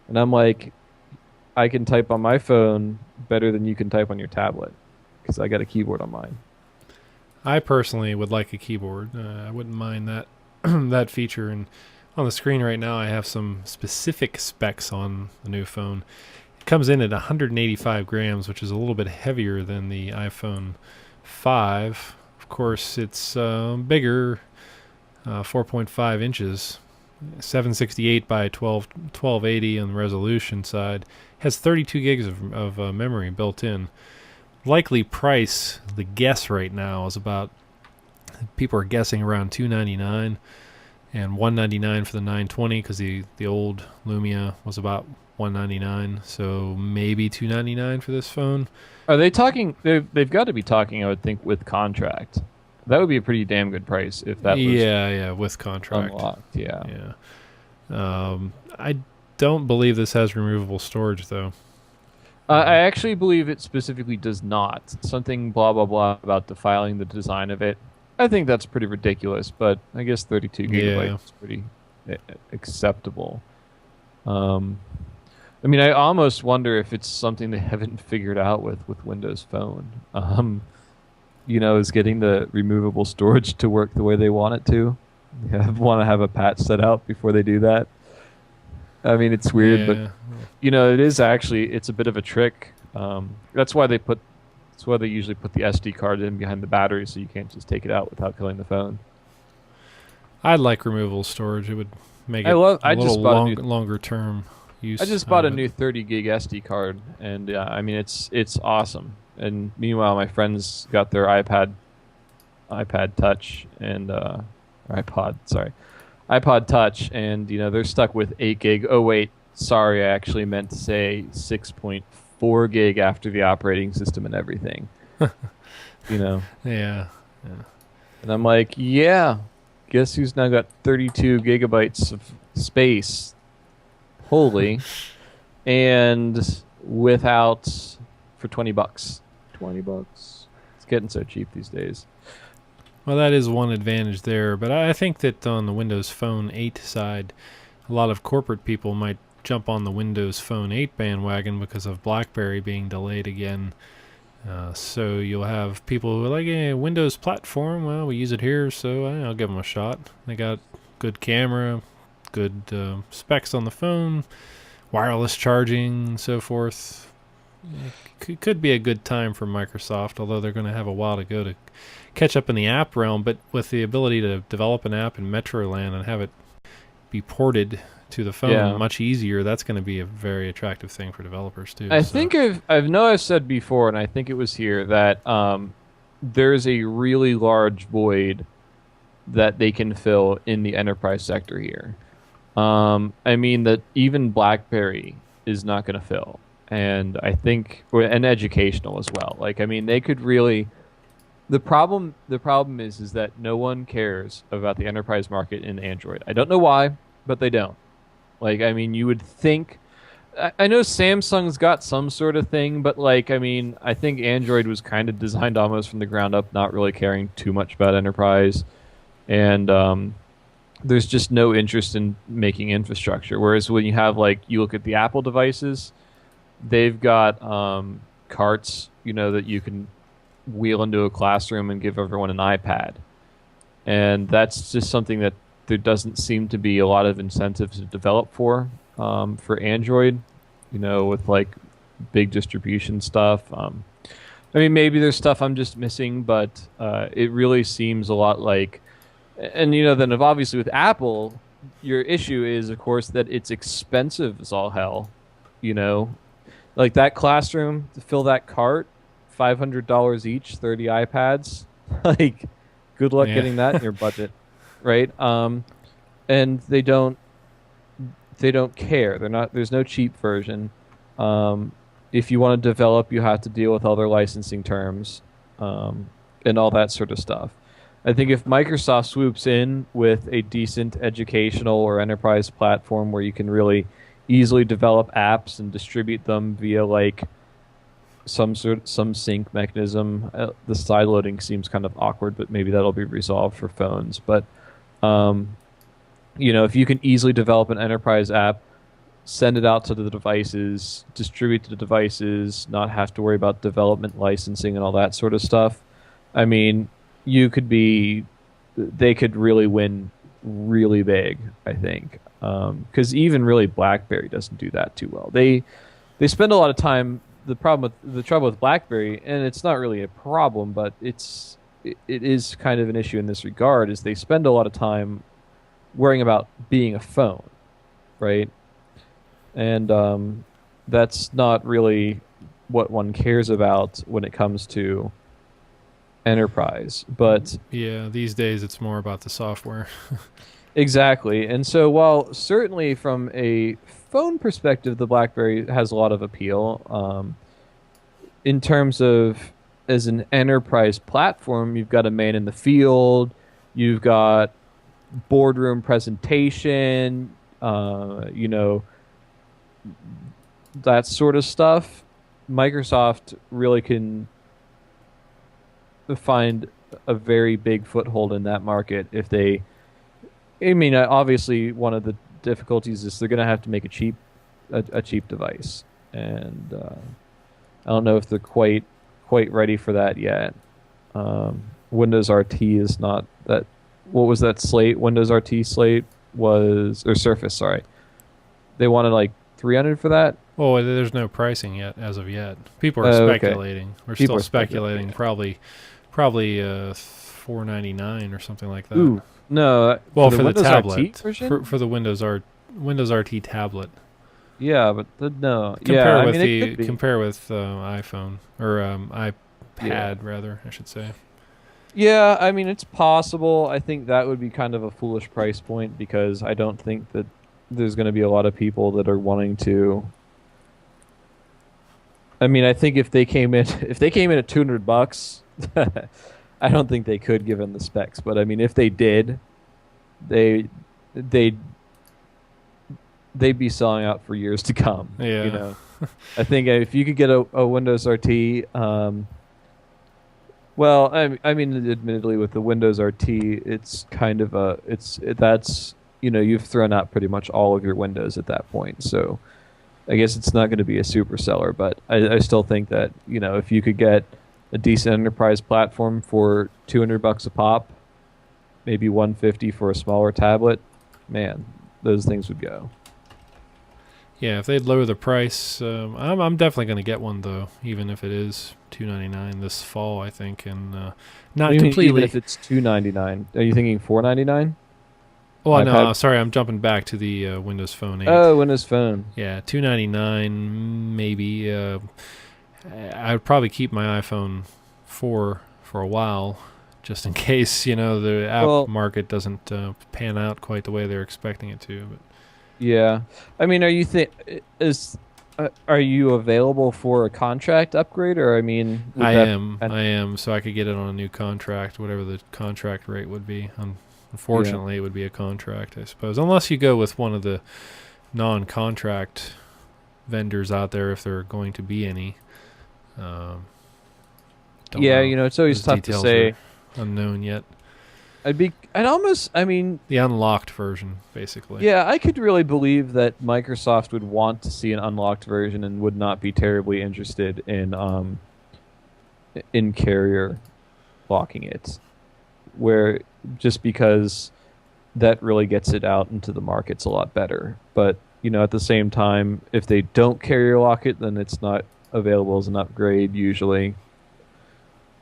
and I'm like, I can type on my phone better than you can type on your tablet because I got a keyboard on mine.
I personally would like a keyboard. I wouldn't mind that that feature. And on the screen right now, I have some specific specs on the new phone. It comes in at 185 grams, which is a little bit heavier than the iPhone 5. Of course, it's bigger, 4.5 inches, 768 by 1280 on the resolution side. Has 32 gigs of memory built in. Likely price, the guess right now is about, people are guessing around $299 and $199 for the 920 because the old Lumia was about $199, so maybe $299 for this phone.
Are they talking? They've got to be talking, I would think, with contract. That would be a pretty damn good price if that was
with contract.
Unlocked. Yeah.
I don't believe this has removable storage though.
I actually believe it specifically does not. Something blah blah blah about defiling the design of it. I think that's pretty ridiculous, but I guess 32 gigabytes is pretty acceptable. I almost wonder if it's something they haven't figured out with Windows Phone. Is getting the removable storage to work the way they want it to. They want to have a patch set out before they do that. I mean, it's weird, but it is actually, it's a bit of a trick. That's why they usually put the SD card in behind the battery, so you can't just take it out without killing the phone.
I'd like removable storage. It would make it longer term use.
I just bought a new 30 gig SD card, and it's awesome. And meanwhile, my friends got their iPod Touch and iPod Touch, and they're stuck with 8 gig. Oh wait, sorry, I actually meant to say 6.4 gig after the operating system and everything.
Yeah.
And I'm like, yeah, guess who's now got 32 gigabytes of space? Holy. And without, for $20. $20. It's getting so cheap these days.
Well, that is one advantage there, but I think that on the Windows Phone 8 side, a lot of corporate people might jump on the Windows Phone 8 bandwagon because of BlackBerry being delayed again. So you'll have people who are like, hey, Windows platform, well, we use it here, so I'll give them a shot. They got good camera, good specs on the phone, wireless charging, and so forth. It could be a good time for Microsoft, although they're going to have a while to go to catch up in the app realm, but with the ability to develop an app in Metroland and have it be ported to the phone much easier, that's going to be a very attractive thing for developers too.
I think I've said before, and I think it was here, that there's a really large void that they can fill in the enterprise sector here. That even BlackBerry is not going to fill, and I think, and educational as well. They could really. The problem is that no one cares about the enterprise market in Android. I don't know why, but they don't. You would think. I know Samsung's got some sort of thing, but I think Android was kind of designed almost from the ground up, not really caring too much about enterprise, and there's just no interest in making infrastructure. Whereas when you have you look at the Apple devices, they've got carts, that you can wheel into a classroom and give everyone an iPad. And that's just something that there doesn't seem to be a lot of incentives to develop for Android, with big distribution stuff. Maybe there's stuff I'm just missing, but it really seems a lot like, and then obviously with Apple, your issue is, of course, that it's expensive as all hell. That classroom to fill that cart, $500 each, 30 iPads. Good luck getting that in your budget, right? And they don't care. There's no cheap version. If you want to develop, you have to deal with other licensing terms, and all that sort of stuff. I think if Microsoft swoops in with a decent educational or enterprise platform where you can really easily develop apps and distribute them via some sync mechanism. The side loading seems kind of awkward, but maybe that'll be resolved for phones. But if you can easily develop an enterprise app, send it out to the devices, distribute to the devices, not have to worry about development licensing and all that sort of stuff. I mean, they could really win really big, I think. Because even really BlackBerry doesn't do that too well. They spend a lot of time. The trouble with BlackBerry, and it's not really a problem, but it is kind of an issue in this regard, is they spend a lot of time worrying about being a phone, right? And that's not really what one cares about when it comes to enterprise. But
yeah, these days it's more about the software.
exactly. And so while certainly from a phone perspective, the BlackBerry has a lot of appeal, in terms of as an enterprise platform, you've got a man in the field, you've got boardroom presentation, that sort of stuff. Microsoft really can find a very big foothold in that market if they. I mean, obviously, one of the difficulties is they're going to have to make a cheap device, and I don't know if they're quite ready for that yet. Windows RT is not that. What was that slate? Windows RT slate was, or Surface, sorry. They wanted like 300 for that.
Oh, there's no pricing yet, as of yet. People are speculating.
Okay.
We're
People
still speculating.
Yeah.
Probably $4.99 or something like that.
Ooh, no.
Well, for the
Windows
tablet,
RT version?
for the Windows RT tablet.
Yeah, but no.
Compare
yeah,
compare with iPhone or iPad rather, I should say.
Yeah, I mean it's possible. I think that would be kind of a foolish price point because I don't think that there's going to be a lot of people that are wanting to. I mean, I think if they came in at $200, I don't think they could given the specs. But I mean, if they did, they'd be selling out for years to come.
Yeah.
I think if you could get a Windows RT, well, I mean, admittedly, with the Windows RT, it's kind of that's you've thrown out pretty much all of your Windows at that point. So I guess it's not going to be a super seller, but I still think that if you could get a decent enterprise platform for $200 a pop, maybe $150 for a smaller tablet, man, those things would go.
Yeah, if they'd lower the price, I'm definitely going to get one though, even if it is $299 this fall, I think, and not completely.
Even if it's $299, are you thinking $499?
Oh no, sorry, I'm jumping back to the Windows Phone 8.
Oh, Windows Phone.
Yeah, $299 maybe. I would probably keep my iPhone 4 for a while, just in case the app market doesn't pan out quite the way they're expecting it to. But
yeah, I mean, are you available for a contract upgrade, or I mean,
I am, so I could get it on a new contract, whatever the contract rate would be. Unfortunately, It would be a contract, I suppose, unless you go with one of the non-contract vendors out there, if there are going to be any.
It's always tough to say.
Unknown yet.
The
unlocked version, basically.
Yeah, I could really believe that Microsoft would want to see an unlocked version and would not be terribly interested in carrier locking it, where just because that really gets it out into the markets a lot better. But at the same time, if they don't carrier lock it, then it's not available as an upgrade usually,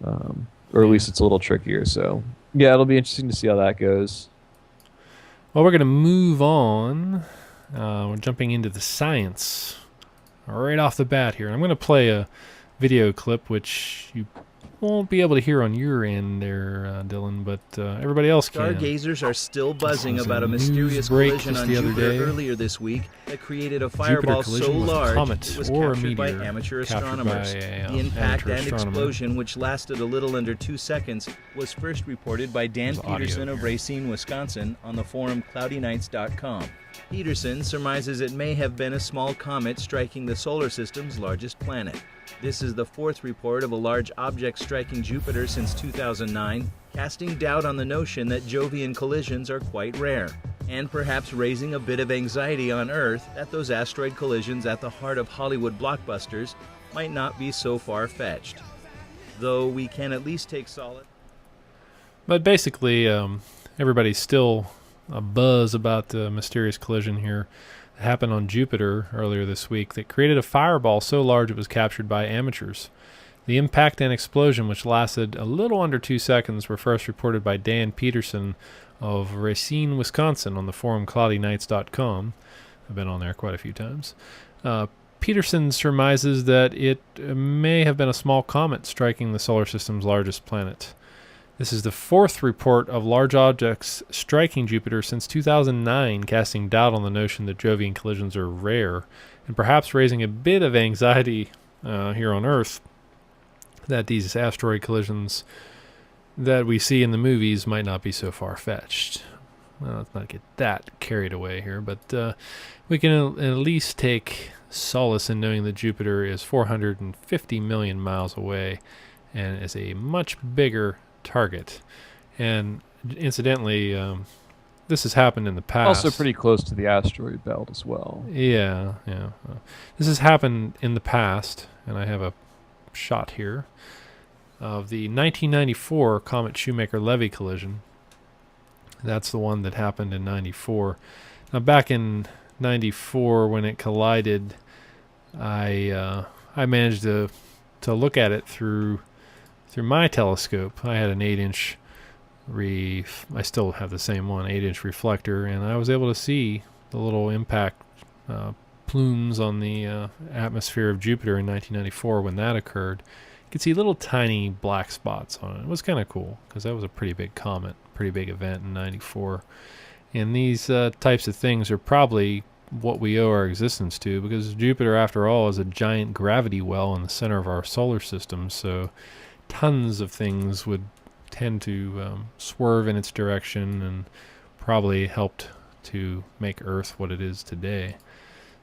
or at least it's a little trickier. So. Yeah, it'll be interesting to see how that goes.
Well, we're going to move on. We're jumping into the science right off the bat here. I'm going to play a video clip, which you won't be able to hear on your end there, Dylan, but everybody else can.
Stargazers are still buzzing about a mysterious collision on Jupiter earlier this week that created a fireball so large it was captured by amateur astronomers. The impact and explosion, which lasted a little under 2 seconds, was first reported by Dan Peterson of Racine, Wisconsin, on the forum cloudynights.com. Peterson surmises it may have been a small comet striking the solar system's largest planet. This is the fourth report of a large object striking Jupiter since 2009, casting doubt on the notion that Jovian collisions are quite rare, and perhaps raising a bit of anxiety on Earth that those asteroid collisions at the heart of Hollywood blockbusters might not be so far-fetched. Though we can at least take solid...
But basically, everybody's still a buzz about the mysterious collision here that happened on Jupiter earlier this week that created a fireball so large it was captured by amateurs. The impact and explosion, which lasted a little under 2 seconds, were first reported by Dan Peterson of Racine, Wisconsin, on the forum cloudynights.com. I've been on there quite a few times. Peterson surmises that it may have been a small comet striking the solar system's largest planet. This is the fourth report of large objects striking Jupiter since 2009, casting doubt on the notion that Jovian collisions are rare, and perhaps raising a bit of anxiety here on Earth that these asteroid collisions that we see in the movies might not be so far-fetched. Well, let's not get that carried away here, but we can at least take solace in knowing that Jupiter is 450 million miles away and is a much bigger target. And incidentally, this has happened in the past.
Also pretty close to the asteroid belt as well.
Yeah. This has happened in the past, and I have a shot here of the 1994 Comet Shoemaker-Levy collision. That's the one that happened in 94. Now, back in 94, when it collided, I managed to look at it through my telescope. I had an 8-inch I still have the same one, 8-inch reflector, and I was able to see the little impact plumes on the atmosphere of Jupiter in 1994 when that occurred. You could see little tiny black spots on it. It was kind of cool because that was a pretty big comet, pretty big event in 94. And these types of things are probably what we owe our existence to, because Jupiter, after all, is a giant gravity well in the center of our solar system, so tons of things would tend to swerve in its direction and probably helped to make Earth what it is today.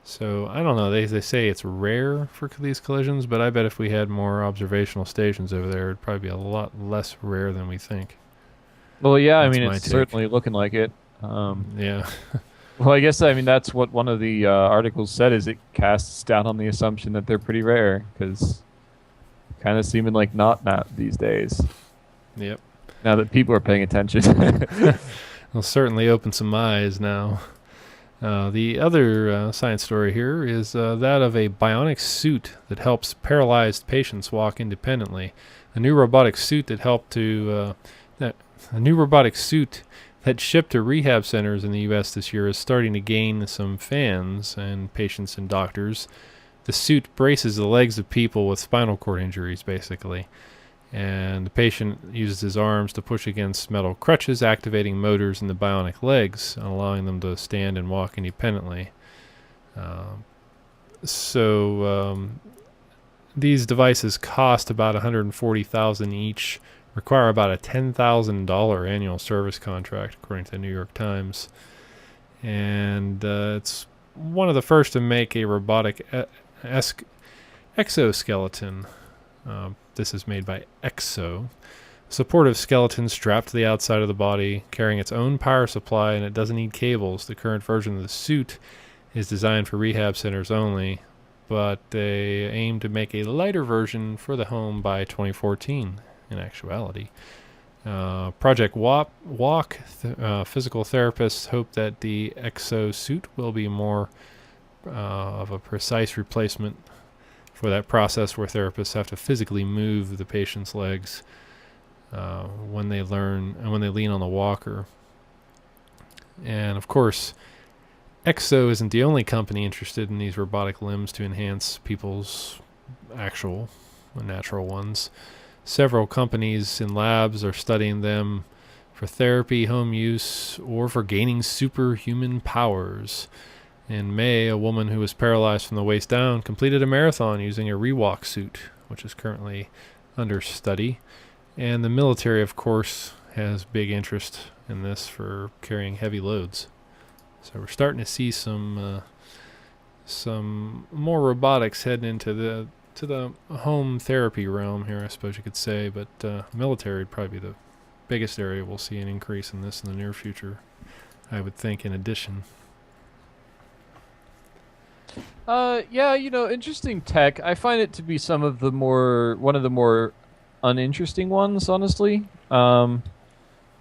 So I don't know, they say it's rare for these collisions, but I bet if we had more observational stations over there, it'd probably be a lot less rare than we think.
Well, yeah, I
That's
mean,
my
it's
take.
certainly looking like it.
Yeah.
Well, I guess, I mean, that's what one of the articles said, is it casts doubt on the assumption that they're pretty rare, because kind of seeming like not these days.
Yep.
Now that people are paying attention.
It'll certainly open some eyes now. The other science story here is that of a bionic suit that helps paralyzed patients walk independently. A new robotic suit that shipped to rehab centers in the U.S. this year is starting to gain some fans and patients and doctors. The suit braces the legs of people with spinal cord injuries, basically. And the patient uses his arms to push against metal crutches, activating motors in the bionic legs and allowing them to stand and walk independently. These devices cost about $140,000 each, require about a $10,000 annual service contract, according to the New York Times. And it's one of the first to make a robotic exoskeleton. This is made by Exo. Supportive skeleton strapped to the outside of the body, carrying its own power supply, and it doesn't need cables. The current version of the suit is designed for rehab centers only, but they aim to make a lighter version for the home by 2014, in actuality. Project Walk physical therapists hope that the Exo suit will be more of a precise replacement for that process where therapists have to physically move the patient's legs when they lean on the walker. And of course, Exo isn't the only company interested in these robotic limbs to enhance people's actual natural ones. Several companies and labs are studying them for therapy, home use, or for gaining superhuman powers. In May, a woman who was paralyzed from the waist down completed a marathon using a rewalk suit, which is currently under study. And the military, of course, has big interest in this for carrying heavy loads. So we're starting to see some more robotics heading into the home therapy realm here, I suppose you could say, but military would probably be the biggest area we'll see an increase in this in the near future, I would think, in addition.
Yeah, interesting tech. I find it to be one of the more uninteresting ones, honestly.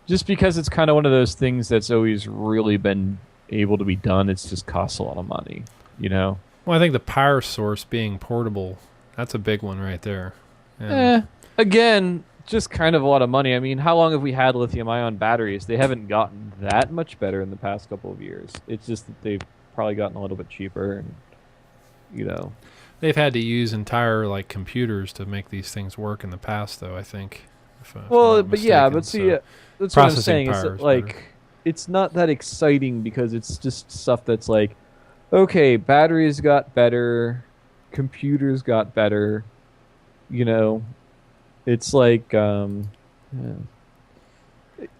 Just because it's kind of one of those things that's always really been able to be done. It's just costs a lot of money,
Well, I think the power source being portable, that's a big one right there. And
again, just kind of a lot of money. I mean, how long have we had lithium-ion batteries? They haven't gotten that much better in the past couple of years. It's just that they've probably gotten a little bit cheaper, and
they've had to use entire computers to make these things work in the past, though. I think. That's what I'm saying. Is that, it's not that exciting because it's just stuff that's okay, batteries got better, computers got better. It's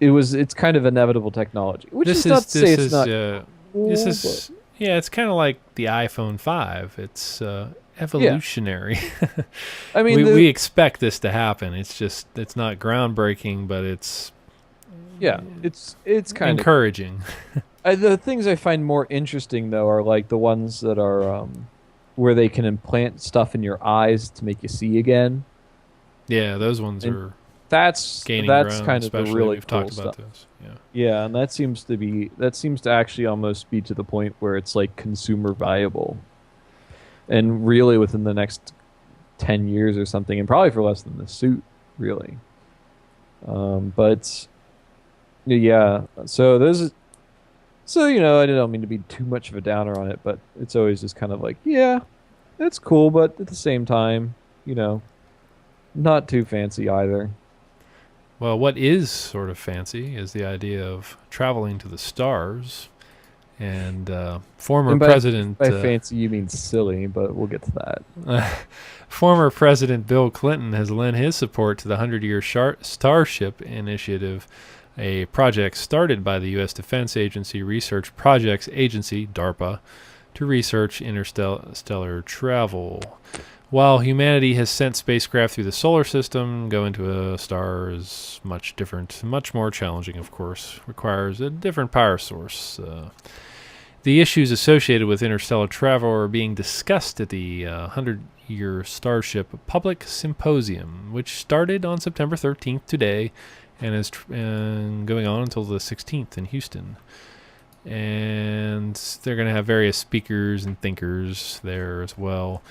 it's kind of inevitable technology. Which is not to say it's not. It's kind of like the iPhone 5. It's evolutionary.
Yeah. I mean,
we expect this to happen. It's not groundbreaking, but it's kind
encouraging. The things I find more interesting though are the ones that are where they can implant stuff in your eyes to make you see again.
Yeah, those ones are.
That's
gaining ground,
kind of the really
we've
cool
talked about
stuff.
those.
Yeah, and that seems to actually almost be to the point where it's consumer viable, and really within the next 10 years or something, and probably for less than the suit, really. But yeah, so I don't mean to be too much of a downer on it, but it's always just kind of it's cool, but at the same time, not too fancy either.
Well, what is sort of fancy is the idea of traveling to the stars. And president...
By fancy, you mean silly, but we'll get to that.
Former President Bill Clinton has lent his support to the 100-year Starship initiative, a project started by the U.S. Defense Agency Research Projects Agency, DARPA, to research interstellar travel. While humanity has sent spacecraft through the solar system, going to a star is much different, much more challenging, of course, requires a different power source. The issues associated with interstellar travel are being discussed at the 100-year Starship Public Symposium, which started on September 13th today and is going on until the 16th in Houston. And they're going to have various speakers and thinkers there as well.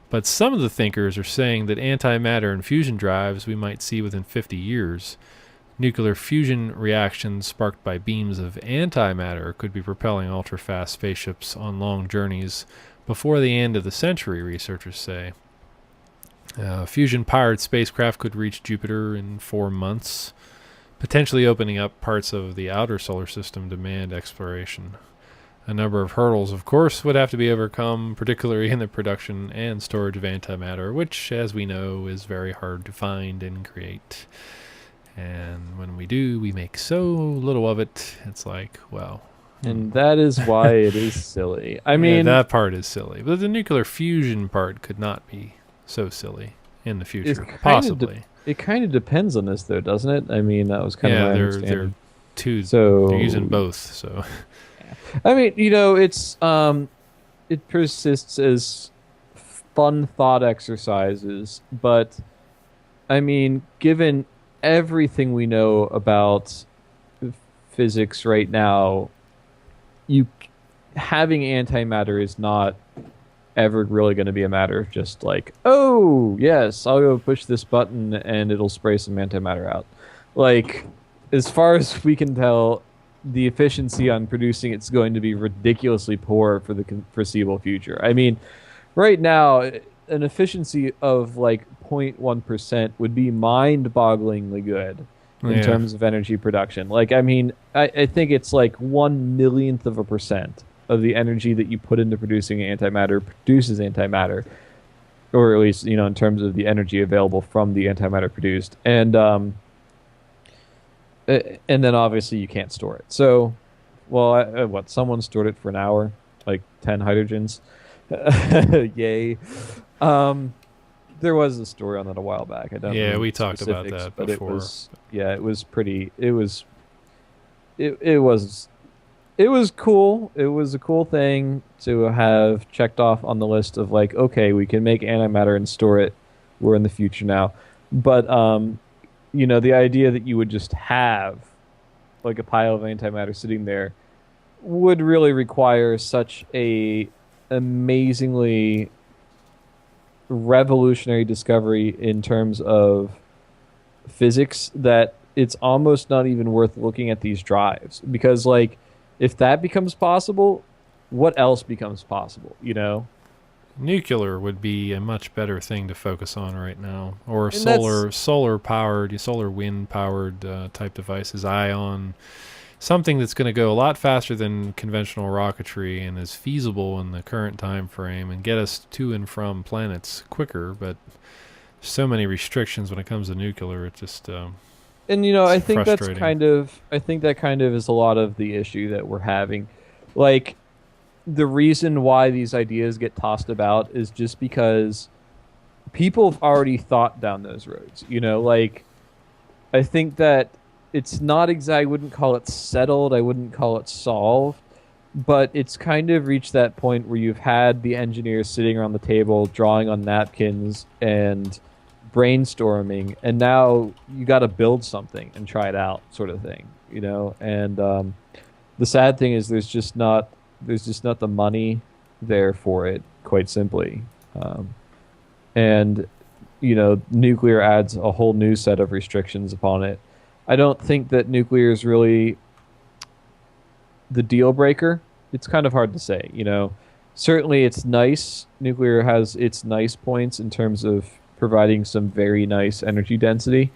But some of the thinkers are saying that antimatter and fusion drives we might see within 50 years. Nuclear fusion reactions sparked by beams of antimatter could be propelling ultra-fast spaceships on long journeys before the end of the century, researchers say. Fusion-powered spacecraft could reach Jupiter in 4 months, potentially opening up parts of the outer solar system to manned exploration. A number of hurdles, of course, would have to be overcome, particularly in the production and storage of antimatter, which, as we know, is very hard to find and create. And when we do, we make so little of it, it's
And that is why it is silly. I mean...
that part is silly. But the nuclear fusion part could not be so silly in the future, possibly.
It kind of depends on this, though, doesn't it? I mean, that was kind of my understanding.
They're using both, so...
I mean, it's it persists as fun thought exercises, but I mean, given everything we know about physics right now, having antimatter is not ever really going to be a matter of just oh yes, I'll go push this button and it'll spray some antimatter out. As far as we can tell, the efficiency on producing it's going to be ridiculously poor for the foreseeable future. I mean, right now, an efficiency of 0.1% would be mind-bogglingly good in terms of energy production. I think it's 1/1,000,000% of the energy that you put into producing antimatter produces antimatter, or at least in terms of the energy available from the antimatter produced, and then obviously you can't store it. So, someone stored it for an hour, 10 hydrogens. Yay. There was a story on that a while back. I don't.
Yeah,
remember
we
the
talked about
specifics,
that
but
before.
it was. Yeah, it was pretty. It was. It was. It was cool. It was a cool thing to have checked off on the list of like, okay, we can make antimatter and store it. We're in the future now, but the idea that you would just have like a pile of antimatter sitting there would really require such a amazingly revolutionary discovery in terms of physics that it's almost not even worth looking at these drives, because like if that becomes possible, what else becomes possible,
Nuclear would be a much better thing to focus on right now, or
And
solar powered, solar wind powered type devices, ion, something that's going to go a lot faster than conventional rocketry and is feasible in the current time frame and get us to and from planets quicker. But so many restrictions when it comes to nuclear. It just
I think that's
frustrating.
I think that kind of is a lot of the issue that we're having. Like, the reason why these ideas get tossed about is just because people have already thought down those roads. Like, I think that it's not exact. I wouldn't call it settled. I wouldn't call it solved. But it's kind of reached that point where you've had the engineers sitting around the table drawing on napkins and brainstorming, and now you got to build something and try it out, sort of thing. And the sad thing is there's just not the money there for it, quite simply. And nuclear adds a whole new set of restrictions upon it. I don't think that nuclear is really the deal breaker. It's kind of hard to say. Certainly it's nice. Nuclear has its nice points in terms of providing some very nice energy density,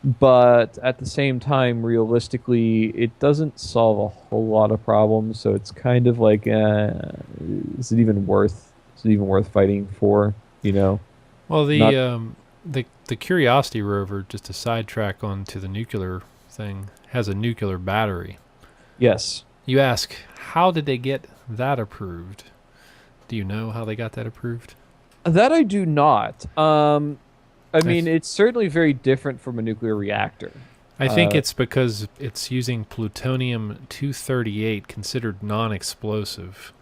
but at the same time, realistically, it doesn't solve a whole lot of problems. So it's kind of like, is it even worth fighting for?
Well,
Not-
the Curiosity rover, just to sidetrack onto the nuclear thing, has a nuclear battery.
Yes.
You ask, how did they get that approved? Do you know how they got that approved?
That I do not. I mean, it's certainly very different from a nuclear reactor.
I think it's because it's using plutonium-238, considered non-explosive.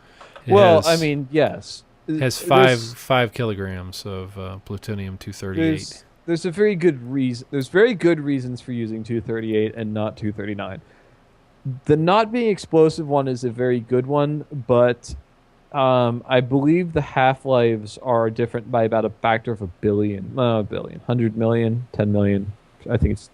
Yes.
It has five kilograms of plutonium-238.
There's a very good reason. There's very good reasons for using 238 and not 239. The not being explosive one is a very good one, but I believe the half-lives are different by about a factor of 100 million, 10 million. I think it's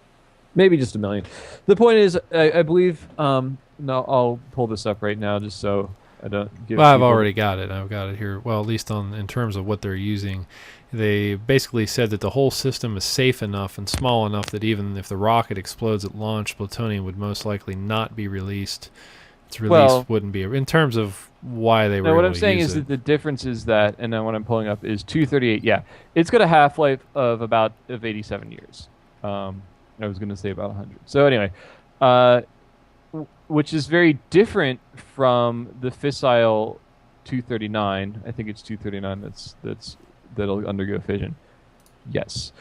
maybe just a million. The point is, I believe. No, I'll pull this up right now just so I don't give.
Well, I've already got it. I've got it here. Well, at least in terms of what they're using. They basically said that the whole system is safe enough and small enough that even if the rocket explodes at launch, plutonium would most likely not be released. Its release wouldn't be in terms of why they were.
No, what
able
I'm
to
saying
use
is
it.
that the difference is that, and then what I'm pulling up is 238. Yeah, it's got a half-life of 87 years. I was going to say about 100. So anyway, which is very different from the fissile 239. I think it's 239 that'll undergo fission. Yes.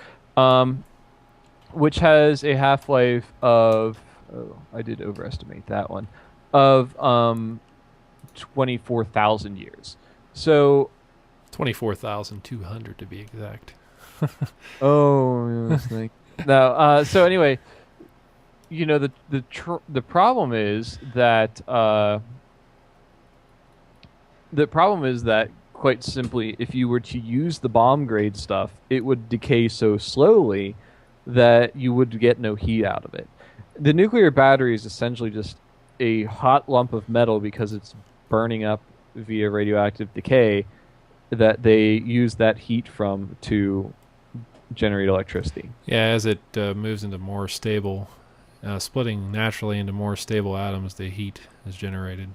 Which has a half-life of, I did overestimate that one, of 24,000 years. So
24,200 to be exact.
no. So anyway, the problem is that quite simply, if you were to use the bomb grade stuff, it would decay so slowly that you would get no heat out of it. The nuclear battery is essentially just a hot lump of metal because it's burning up via radioactive decay that they use that heat from to generate electricity.
Yeah, as it moves into more stable, splitting naturally into more stable atoms, the heat is generated.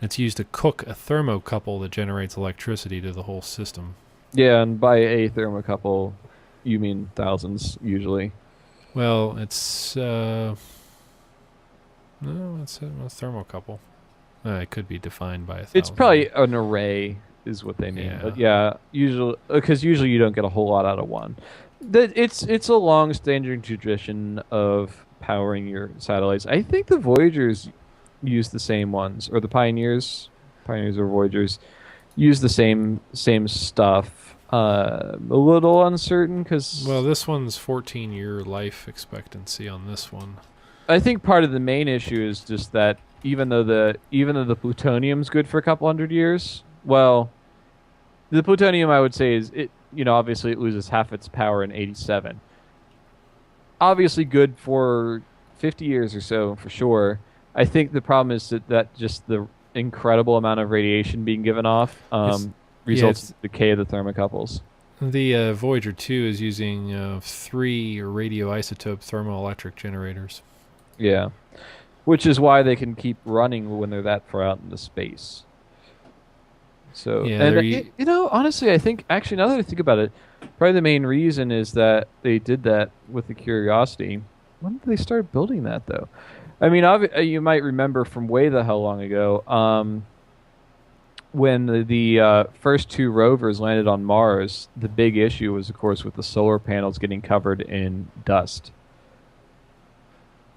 It's used to cook a thermocouple that generates electricity to the whole system.
Yeah, and by a thermocouple, you mean thousands, usually.
Well, it's no, it's a thermocouple. It could be defined by 1,000.
It's probably an array. is what they mean.
Yeah.
But yeah, usually you don't get a whole lot out of one. It's a long-standing tradition of powering your satellites. I think the Voyagers use the same ones, or the Pioneers or Voyagers use the same stuff. A little uncertain because
Well, this one's 14-year life expectancy on this one.
I think part of the main issue is just that even though the plutonium's good for a couple hundred years, well, the plutonium I would say is obviously it loses half its power in 87. Obviously good for 50 years or so for sure. I think the problem is that just the incredible amount of radiation being given off results in the decay of the thermocouples.
The Voyager 2 is using 3 radioisotope thermoelectric generators.
Yeah, which is why they can keep running when they're that far out into space. So,
Yeah,
and honestly, I think actually now that I think about it, probably the main reason is that they did that with the Curiosity. When did they start building that though? I mean, you might remember from way the hell long ago, when the first 2 rovers landed on Mars. The big issue was, of course, with the solar panels getting covered in dust.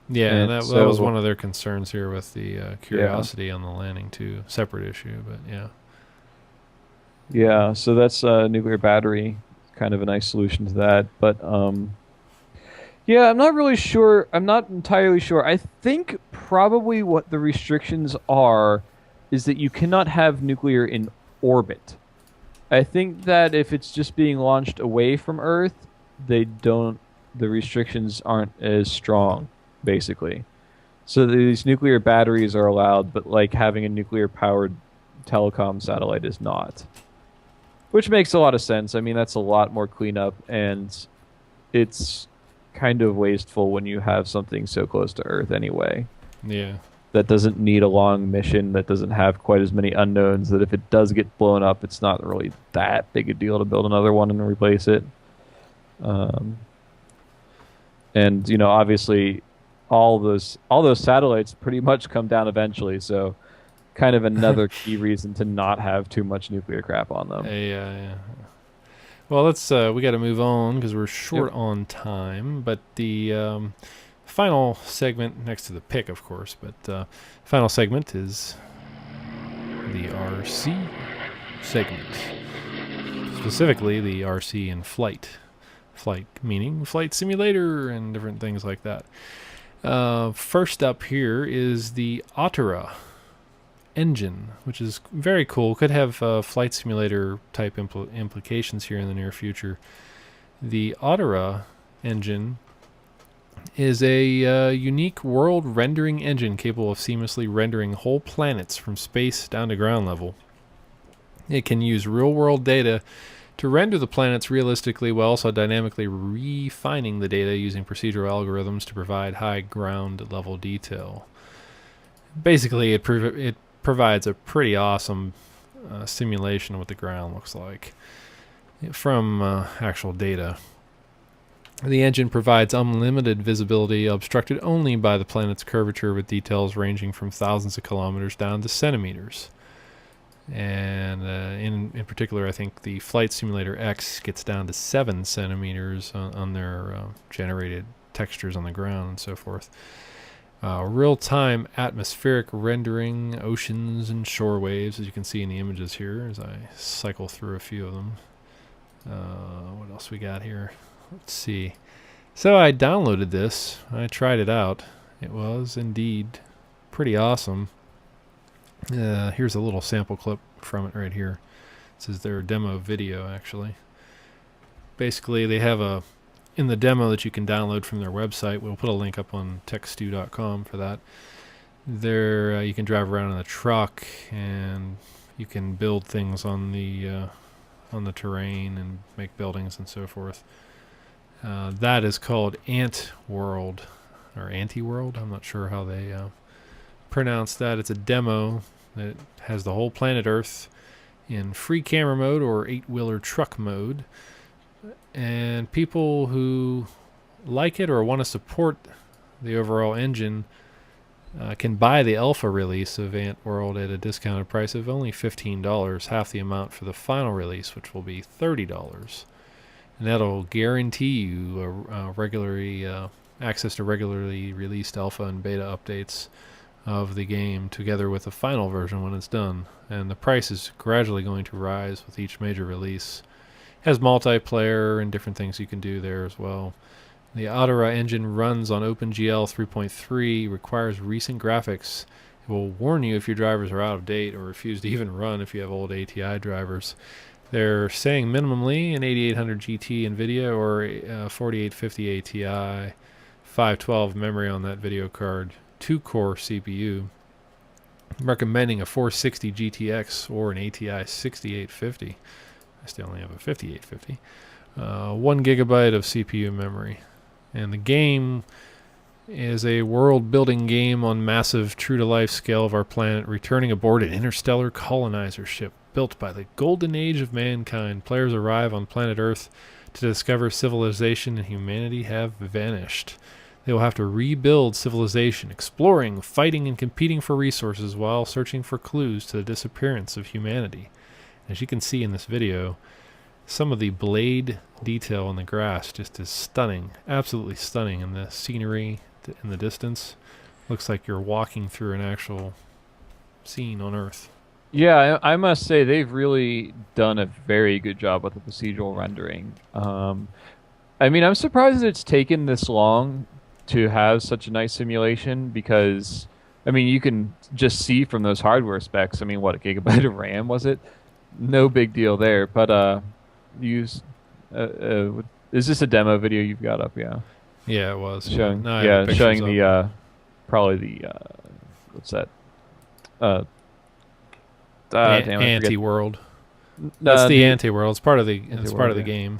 Yeah,
And
that was one of their concerns here with the Curiosity on the landing too. Separate issue, but yeah.
Yeah, so that's a nuclear battery, kind of a nice solution to that. But yeah, I'm not really sure. I'm not entirely sure. I think probably what the restrictions are is that you cannot have nuclear in orbit. I think that if it's just being launched away from Earth, the restrictions aren't as strong, basically. So these nuclear batteries are allowed, but like having a nuclear-powered telecom satellite is not. Which makes a lot of sense. I mean, that's a lot more cleanup, and it's kind of wasteful when you have something so close to Earth anyway.
Yeah.
That doesn't need a long mission, that doesn't have quite as many unknowns, that if it does get blown up, it's not really that big a deal to build another one and replace it. And, obviously, all those satellites pretty much come down eventually, so kind of another key reason to not have too much nuclear crap on them.
Yeah. Well, we got to move on because we're short on time. But the final segment, next to the pick, of course, but final segment is the RC segment. Specifically, the RC in flight. Flight meaning flight simulator and different things like that. First up here is the Outerra engine, which is very cool. Could have flight simulator type implications here in the near future. The Outerra engine is a unique world rendering engine capable of seamlessly rendering whole planets from space down to ground level. It can use real-world data to render the planets realistically while also dynamically refining the data using procedural algorithms to provide high ground level detail. Basically, it provides a pretty awesome simulation of what the ground looks like from actual data. The engine provides unlimited visibility, obstructed only by the planet's curvature, with details ranging from thousands of kilometers down to centimeters. And in particular, I think the Flight Simulator X gets down to 7 centimeters on their generated textures on the ground and so forth. Real-time atmospheric rendering, oceans and shore waves, as you can see in the images here as I cycle through a few of them. What else we got here? Let's see. So I downloaded this. I tried it out. It was indeed pretty awesome. Here's a little sample clip from it right here. This is their demo video, actually. Basically, they have in the demo that you can download from their website. We'll put a link up on techstew.com for that. There, you can drive around in a truck, and you can build things on the terrain and make buildings and so forth. That is called Anteworld, or Anteworld. I'm not sure how they pronounce that. It's a demo that has the whole planet Earth in free camera mode or 8-wheeler truck mode. And people who like it or want to support the overall engine can buy the alpha release of Anteworld at a discounted price of only $15, half the amount for the final release, which will be $30. And that'll guarantee you regularly access to regularly released alpha and beta updates of the game together with the final version when it's done. And the price is gradually going to rise with each major release. It has multiplayer and different things you can do there as well. The Outerra engine runs on OpenGL 3.3, requires recent graphics. It will warn you if your drivers are out of date or refuse to even run if you have old ATI drivers. They're saying minimally an 8800 GT NVIDIA or 4850 ATI, 512 memory on that video card, 2-core CPU. I'm recommending a 460 GTX or an ATI 6850. I still only have a 5850. 1 gigabyte of CPU memory. And the game is a world-building game on massive, true-to-life scale of our planet, returning aboard an interstellar colonizer ship built by the golden age of mankind. Players arrive on planet Earth to discover civilization and humanity have vanished. They will have to rebuild civilization, exploring, fighting, and competing for resources while searching for clues to the disappearance of humanity. As you can see in this video, some of the blade detail in the grass just is stunning, absolutely stunning, and the scenery in the distance looks like you're walking through an actual scene on Earth.
Yeah, I must say they've really done a very good job with the procedural rendering. I mean, I'm surprised that it's taken this long to have such a nice simulation because, I mean, you can just see from those hardware specs. I mean, what, a gigabyte of RAM was it? No big deal there. But is this a demo video you've got up? Yeah.
Yeah, it was.
Showing,
No,
yeah, showing the probably the what's that?
Anteworld. That's the Anteworld. It's part of the. It's part of the game.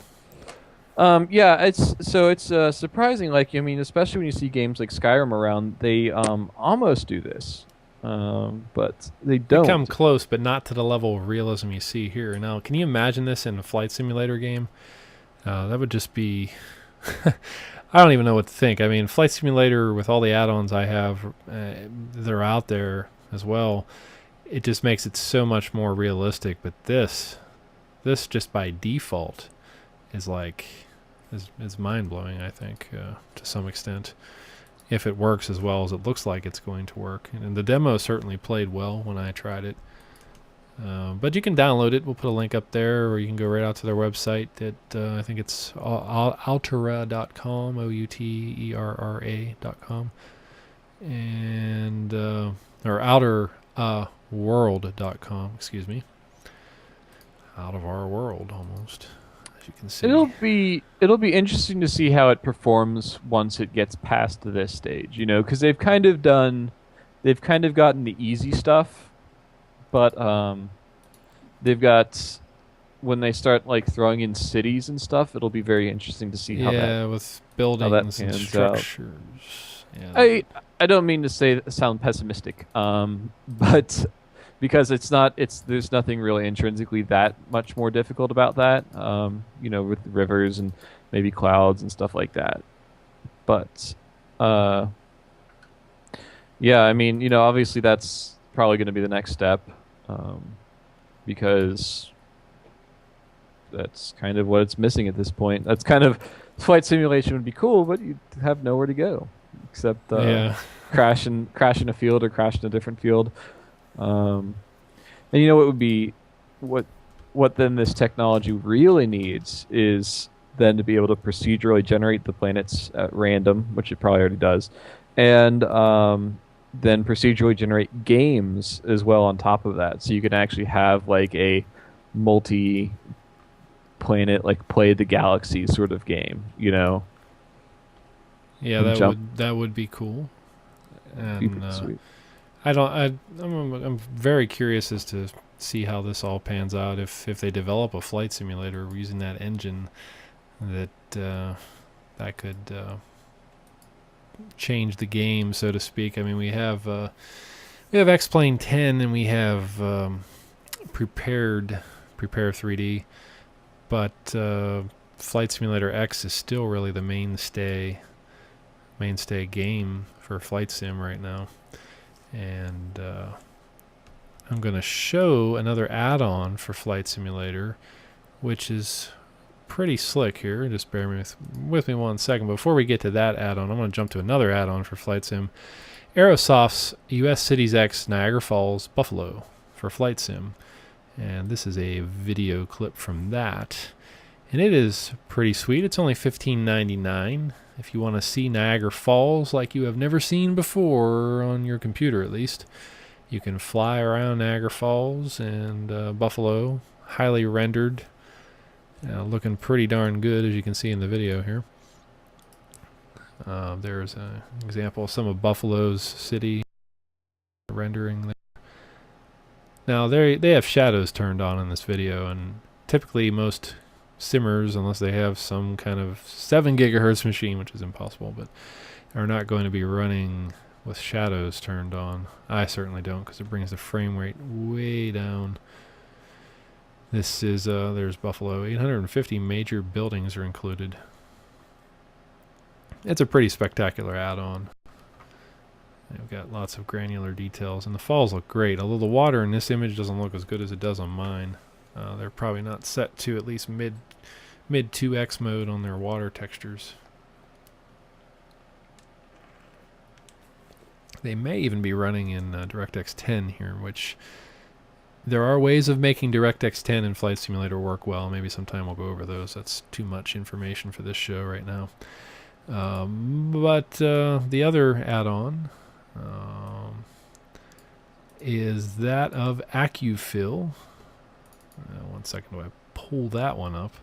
Yeah, it's surprising. Like, I mean, especially when you see games like Skyrim around, they almost do this, but they don't.
They come close, but not to the level of realism you see here. Now, can you imagine this in a flight simulator game? That would just be. I don't even know what to think. I mean, Flight Simulator with all the add-ons I have that are out there as well, it just makes it so much more realistic. But this just by default is like is mind-blowing, I think, to some extent, if it works as well as it looks like it's going to work. And the demo certainly played well when I tried it. But you can download it. We'll put a link up there, or you can go right out to their website at, I think it's Outerra.com, Outerra.com, and, or Outerworld.com, excuse me. Out of our world, almost, as you can see.
It'll be interesting to see how it performs once it gets past this stage, you know, because they've kind of gotten the easy stuff. But they've got, when they start like throwing in cities and stuff, it'll be very interesting to see how that,
with buildings and structures.
Yeah. I don't mean to sound pessimistic, but because there's nothing really intrinsically that much more difficult about that, you know, with rivers and maybe clouds and stuff like that. But yeah, I mean, you know, obviously that's probably going to be the next step. Because that's kind of what it's missing at this point. That's kind of, flight simulation would be cool, but you have nowhere to go except crash in a field or crash in a different field. And you know what would be what then this technology really needs is then to be able to procedurally generate the planets at random, which it probably already does, and then procedurally generate games as well on top of that. So you can actually have like a multi-planet, like Play the Galaxy sort of game, you know?
Yeah, that would be cool. And
sweet.
I'm very curious as to see how this all pans out. If they develop a flight simulator using that engine, that could change the game, so to speak. I mean, we have X-Plane 10 and we have Prepare 3D, but Flight Simulator X is still really the mainstay game for Flight Sim right now. And I'm going to show another add-on for Flight Simulator, which is pretty slick here. Just bear with me 1 second. Before we get to that add-on, I'm going to jump to another add-on for Flight Sim. Aerosoft's US Cities X Niagara Falls Buffalo for Flight Sim. And this is a video clip from that. And it is pretty sweet. It's only $15.99 if you want to see Niagara Falls like you have never seen before, on your computer at least. You can fly around Niagara Falls and Buffalo, highly rendered, looking pretty darn good as you can see in the video here. There's an example of some of Buffalo's city rendering there. Now they have shadows turned on in this video, and typically most simmers, unless they have some kind of 7 gigahertz machine, which is impossible, but are not going to be running with shadows turned on. I certainly don't, because it brings the frame rate way down. This is there's Buffalo. 850 major buildings are included. It's a pretty spectacular add-on. They've got lots of granular details, and the falls look great, although the water in this image doesn't look as good as it does on mine. They're probably not set to at least mid 2x mode on their water textures. They may even be running in DirectX 10 here, which there are ways of making DirectX 10 and Flight Simulator work well. Maybe sometime we'll go over those. That's too much information for this show right now. But the other add-on is that of Accu-Feel. 1 second, do I pull that one up?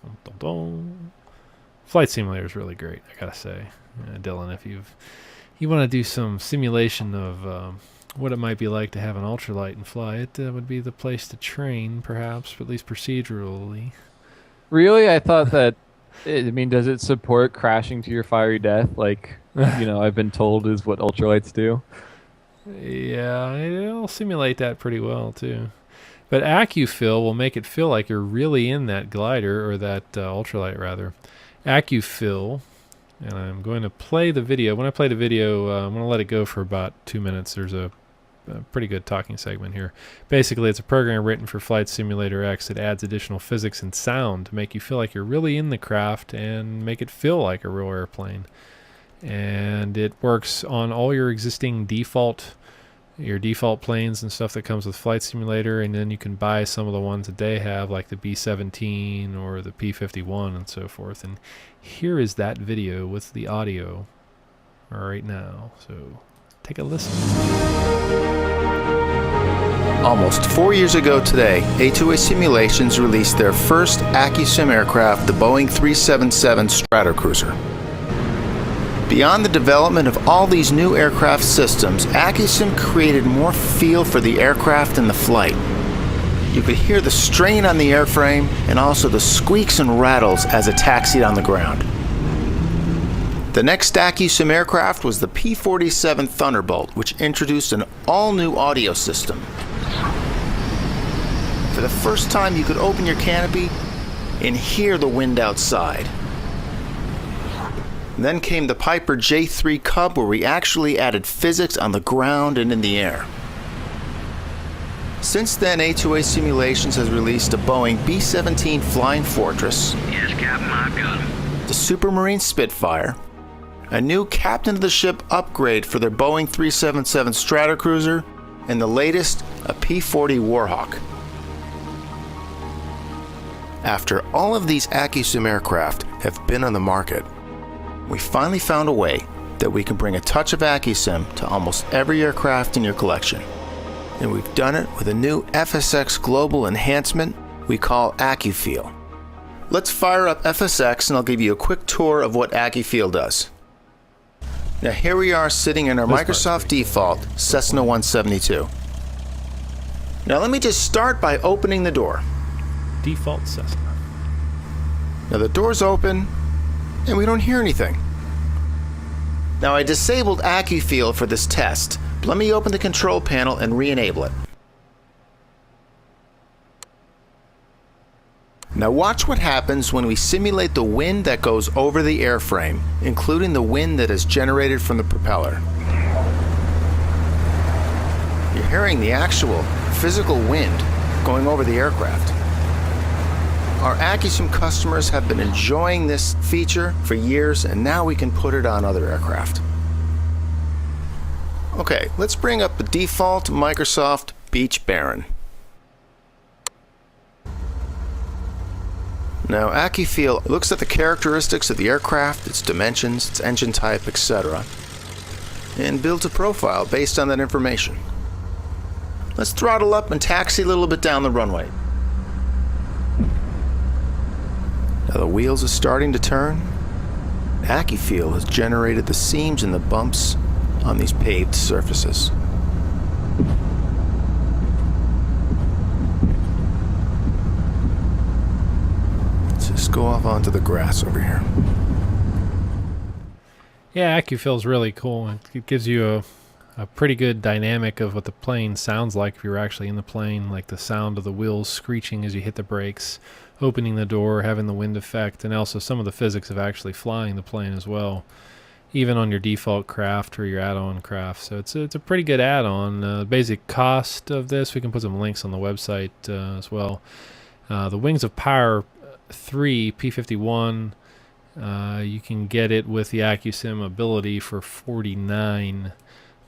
Dun, dun, dun. Flight Simulator is really great, I gotta say. Dylan, if you want to do some simulation of what it might be like to have an ultralight and fly, it would be the place to train, perhaps, at least procedurally.
Really? I thought that, does it support crashing to your fiery death, like, I've been told is what ultralights do?
Yeah, it'll simulate that pretty well, too. But Accu-Feel will make it feel like you're really in that glider, or that ultralight, rather. Accu-Feel, and I'm going to play the video. When I play the video, I'm going to let it go for about 2 minutes. There's a pretty good talking segment here. Basically, it's a program written for Flight Simulator X that adds additional physics and sound to make you feel like you're really in the craft and make it feel like a real airplane. And it works on all your existing default planes and stuff that comes with Flight Simulator, and then you can buy some of the ones that they have, like the B-17 or the P-51 and so forth. And here is that video with the audio right now. So take a listen.
Almost 4 years ago today, A2A Simulations released their first Accu-sim aircraft, the Boeing 377 Stratocruiser. Beyond the development of all these new aircraft systems, Accu-sim created more feel for the aircraft and the flight. You could hear the strain on the airframe and also the squeaks and rattles as it taxied on the ground. The next Accu-sim aircraft was the P-47 Thunderbolt, which introduced an all-new audio system. For the first time, you could open your canopy and hear the wind outside. Then came the Piper J3 Cub, where we actually added physics on the ground and in the air. Since then, A2A Simulations has released a Boeing B-17 Flying Fortress,
yes, Captain, I've got him,
the Supermarine Spitfire, a new Captain of the Ship upgrade for their Boeing 377 Stratocruiser, and the latest, a P-40 Warhawk. After all of these Accu-sim aircraft have been on the market, we finally found a way that we can bring a touch of Accu-sim to almost every aircraft in your collection. And we've done it with a new FSX global enhancement we call Accu-Feel. Let's fire up FSX and I'll give you a quick tour of what Accu-Feel does. Now here we are sitting in our Microsoft default Cessna 172. Now let me just start by opening the door.
Default Cessna.
Now the door's open, and we don't hear anything. Now I disabled Accu-Feel for this test, but let me open the control panel and re-enable it. Now watch what happens when we simulate the wind that goes over the airframe, including the wind that is generated from the propeller. You're hearing the actual physical wind going over the aircraft. Our Accu-sim customers have been enjoying this feature for years, and now we can put it on other aircraft. Okay, let's bring up the default Microsoft Beech Baron. Now, Accu-Feel looks at the characteristics of the aircraft, its dimensions, its engine type, etc., and builds a profile based on that information. Let's throttle up and taxi a little bit down the runway. Now the wheels are starting to turn. Accu-Feel has generated the seams and the bumps on these paved surfaces. Let's go off onto the grass over here.
Yeah, Accu-Feel is really cool. It gives you a pretty good dynamic of what the plane sounds like if you're actually in the plane, like the sound of the wheels screeching as you hit the brakes, opening the door, having the wind effect, and also some of the physics of actually flying the plane as well, even on your default craft or your add-on craft. So it's a pretty good add-on. Basic cost of this, we can put some links on the website as well. The Wings of Power 3 P51, you can get it with the Accu-sim ability for $49.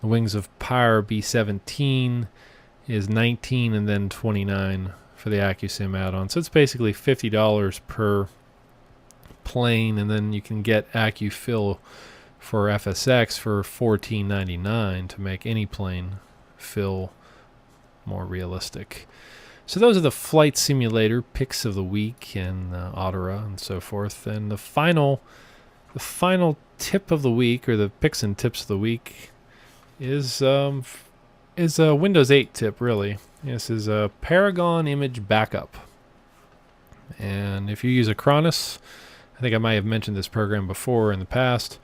The Wings of Power B17 is $19 and then $29 for the Accu-sim add-on. So it's basically $50 per plane, and then you can get Accu-Feel for FSX for $14.99 to make any plane feel more realistic. So those are the flight simulator picks of the week, and Outerra and so forth. And the final tip of the week, or the picks and tips of the week, is a Windows 8 tip, really. This is a Paragon Image Backup. And if you use Acronis, I think I might have mentioned this program before in the past.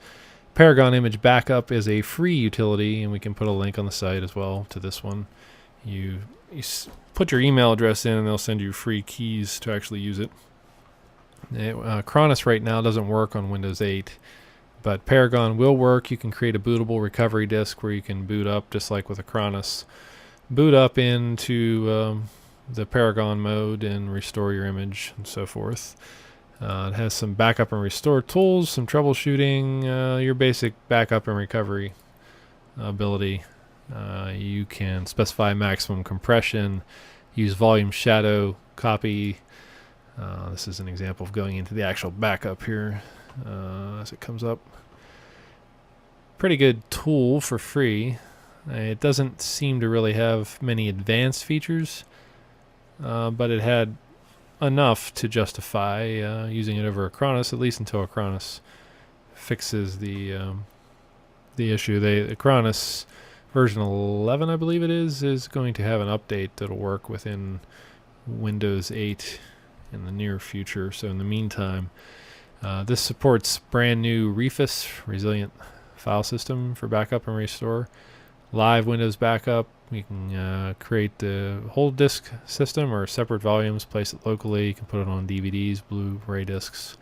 Paragon Image Backup is a free utility, and we can put a link on the site as well to this one. You put your email address in, and they'll send you free keys to actually use it. Acronis right now doesn't work on Windows 8, but Paragon will work. You can create a bootable recovery disk where you can boot up, just like with Acronis. Boot up into the Paragon mode and restore your image and so forth. It has some backup and restore tools, some troubleshooting, your basic backup and recovery ability. You can specify maximum compression, use volume shadow, copy. This is an example of going into the actual backup here as it comes up. Pretty good tool for free. It doesn't seem to really have many advanced features, but it had enough to justify using it over Acronis, at least until Acronis fixes the issue. Acronis version 11, I believe it is going to have an update that'll work within Windows 8 in the near future. So in the meantime, this supports brand new REFIS, Resilient File System, for backup and restore. Live Windows backup. You can create the whole disk system or separate volumes, place it locally. You can put it on DVDs, Blu-ray discs.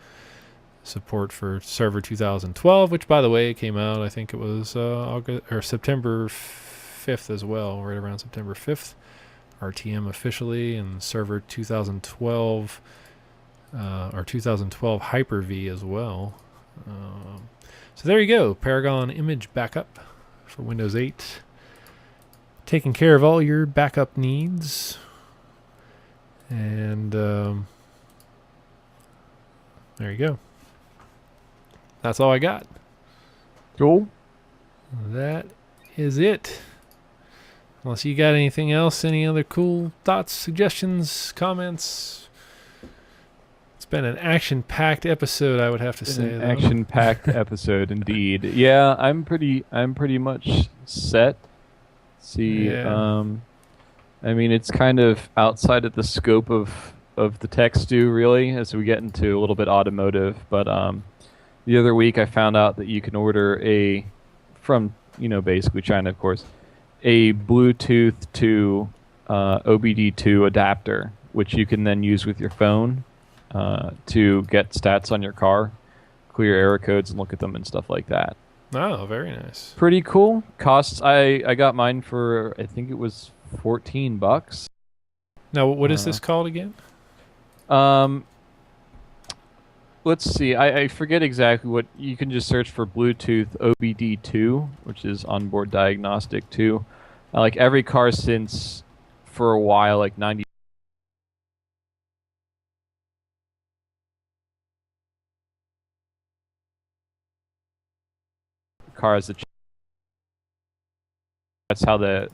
Support for Server 2012, which, by the way, it came out, I think it was August or September 5th as well, right around September 5th. RTM officially, and Server 2012 or 2012 Hyper-V as well. So there you go, Paragon Image Backup for Windows 8. Taking care of all your backup needs. And there you go. That's all I got.
Cool.
That is it. Unless you got anything else, any other cool thoughts, suggestions, comments. It's been an action-packed episode, I would have to say.
An action-packed episode, indeed. Yeah, I'm pretty much set. See,
Yeah.
I mean, it's kind of outside of the scope of the tech stew, really, as we get into a little bit automotive. But the other week, I found out that you can order from basically China, of course, a Bluetooth to OBD2 adapter, which you can then use with your phone. to get stats on your car, clear error codes, and look at them and stuff like that.
Oh, very nice.
Pretty cool. Costs. I got mine for, I think it was $14.
Now, what is this called again?
Let's see. I forget exactly what. You can just search for Bluetooth OBD2, which is onboard diagnostic 2. Like every car since, for a while, like 90. Car has a. That's how the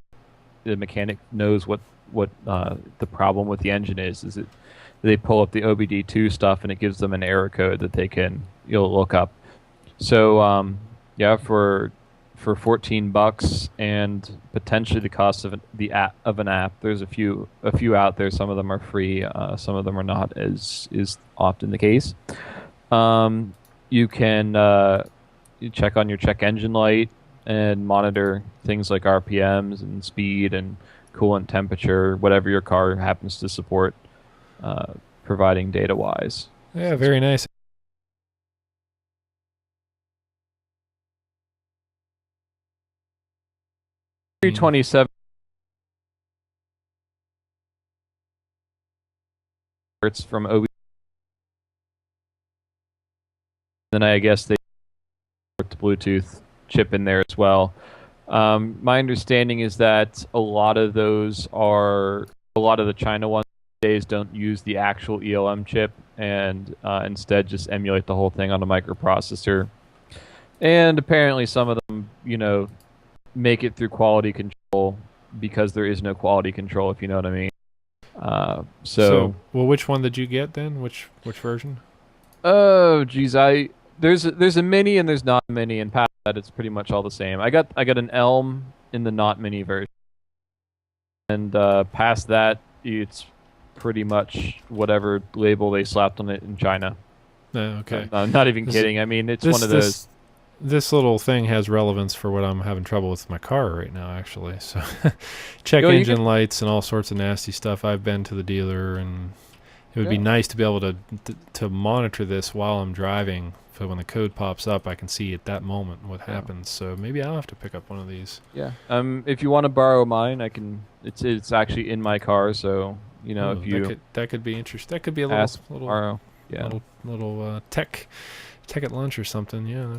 mechanic knows what the problem with the engine is. Is it? They pull up the OBD2 stuff and it gives them an error code that they can look up. So yeah, for $14 and potentially the cost of an app. There's a few out there. Some of them are free. Some of them are not, as is often the case. You can you check on your check engine light and monitor things like RPMs and speed and coolant temperature, whatever your car happens to support. Providing data-wise.
Yeah, very nice.
327 hertz from OB. Then I guess they put the Bluetooth chip in there as well. My understanding is that a lot of the China ones days don't use the actual ELM chip and instead just emulate the whole thing on a microprocessor. And apparently some of them, make it through quality control because there is no quality control, if you know what I mean.
So which one did you get then? Which version?
Oh, geez, there's a mini and there's not a mini, and past that it's pretty much all the same. I got an Elm in the not mini version, and past that it's pretty much whatever label they slapped on it in China.
Okay.
I'm not even kidding. I mean, it's one of those.
This little thing has relevance for what I'm having trouble with my car right now, actually. So, check engine lights and all sorts of nasty stuff. I've been to the dealer, and it would be nice to be able to monitor this while I'm driving. So when the code pops up, I can see at that moment what happens. So maybe I'll have to pick up one of these.
Yeah. If you want to borrow mine, I can. It's actually in my car, so. If you
that could be interesting. That could be a little tech at lunch or something. Yeah,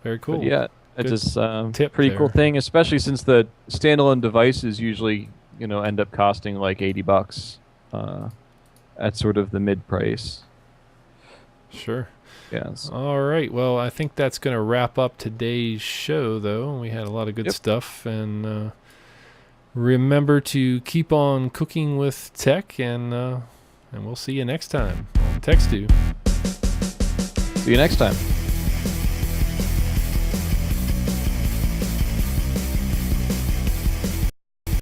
very cool.
But yeah, it's just
tip
pretty
there.
cool thing, especially since the standalone devices usually end up costing like $80 at sort of the mid price.
Sure.
Yes.
All right. Well, I think that's going to wrap up today's show, though. We had a lot of good stuff, and. Remember to keep on cooking with tech, and we'll see you next time. Text you.
See you next time.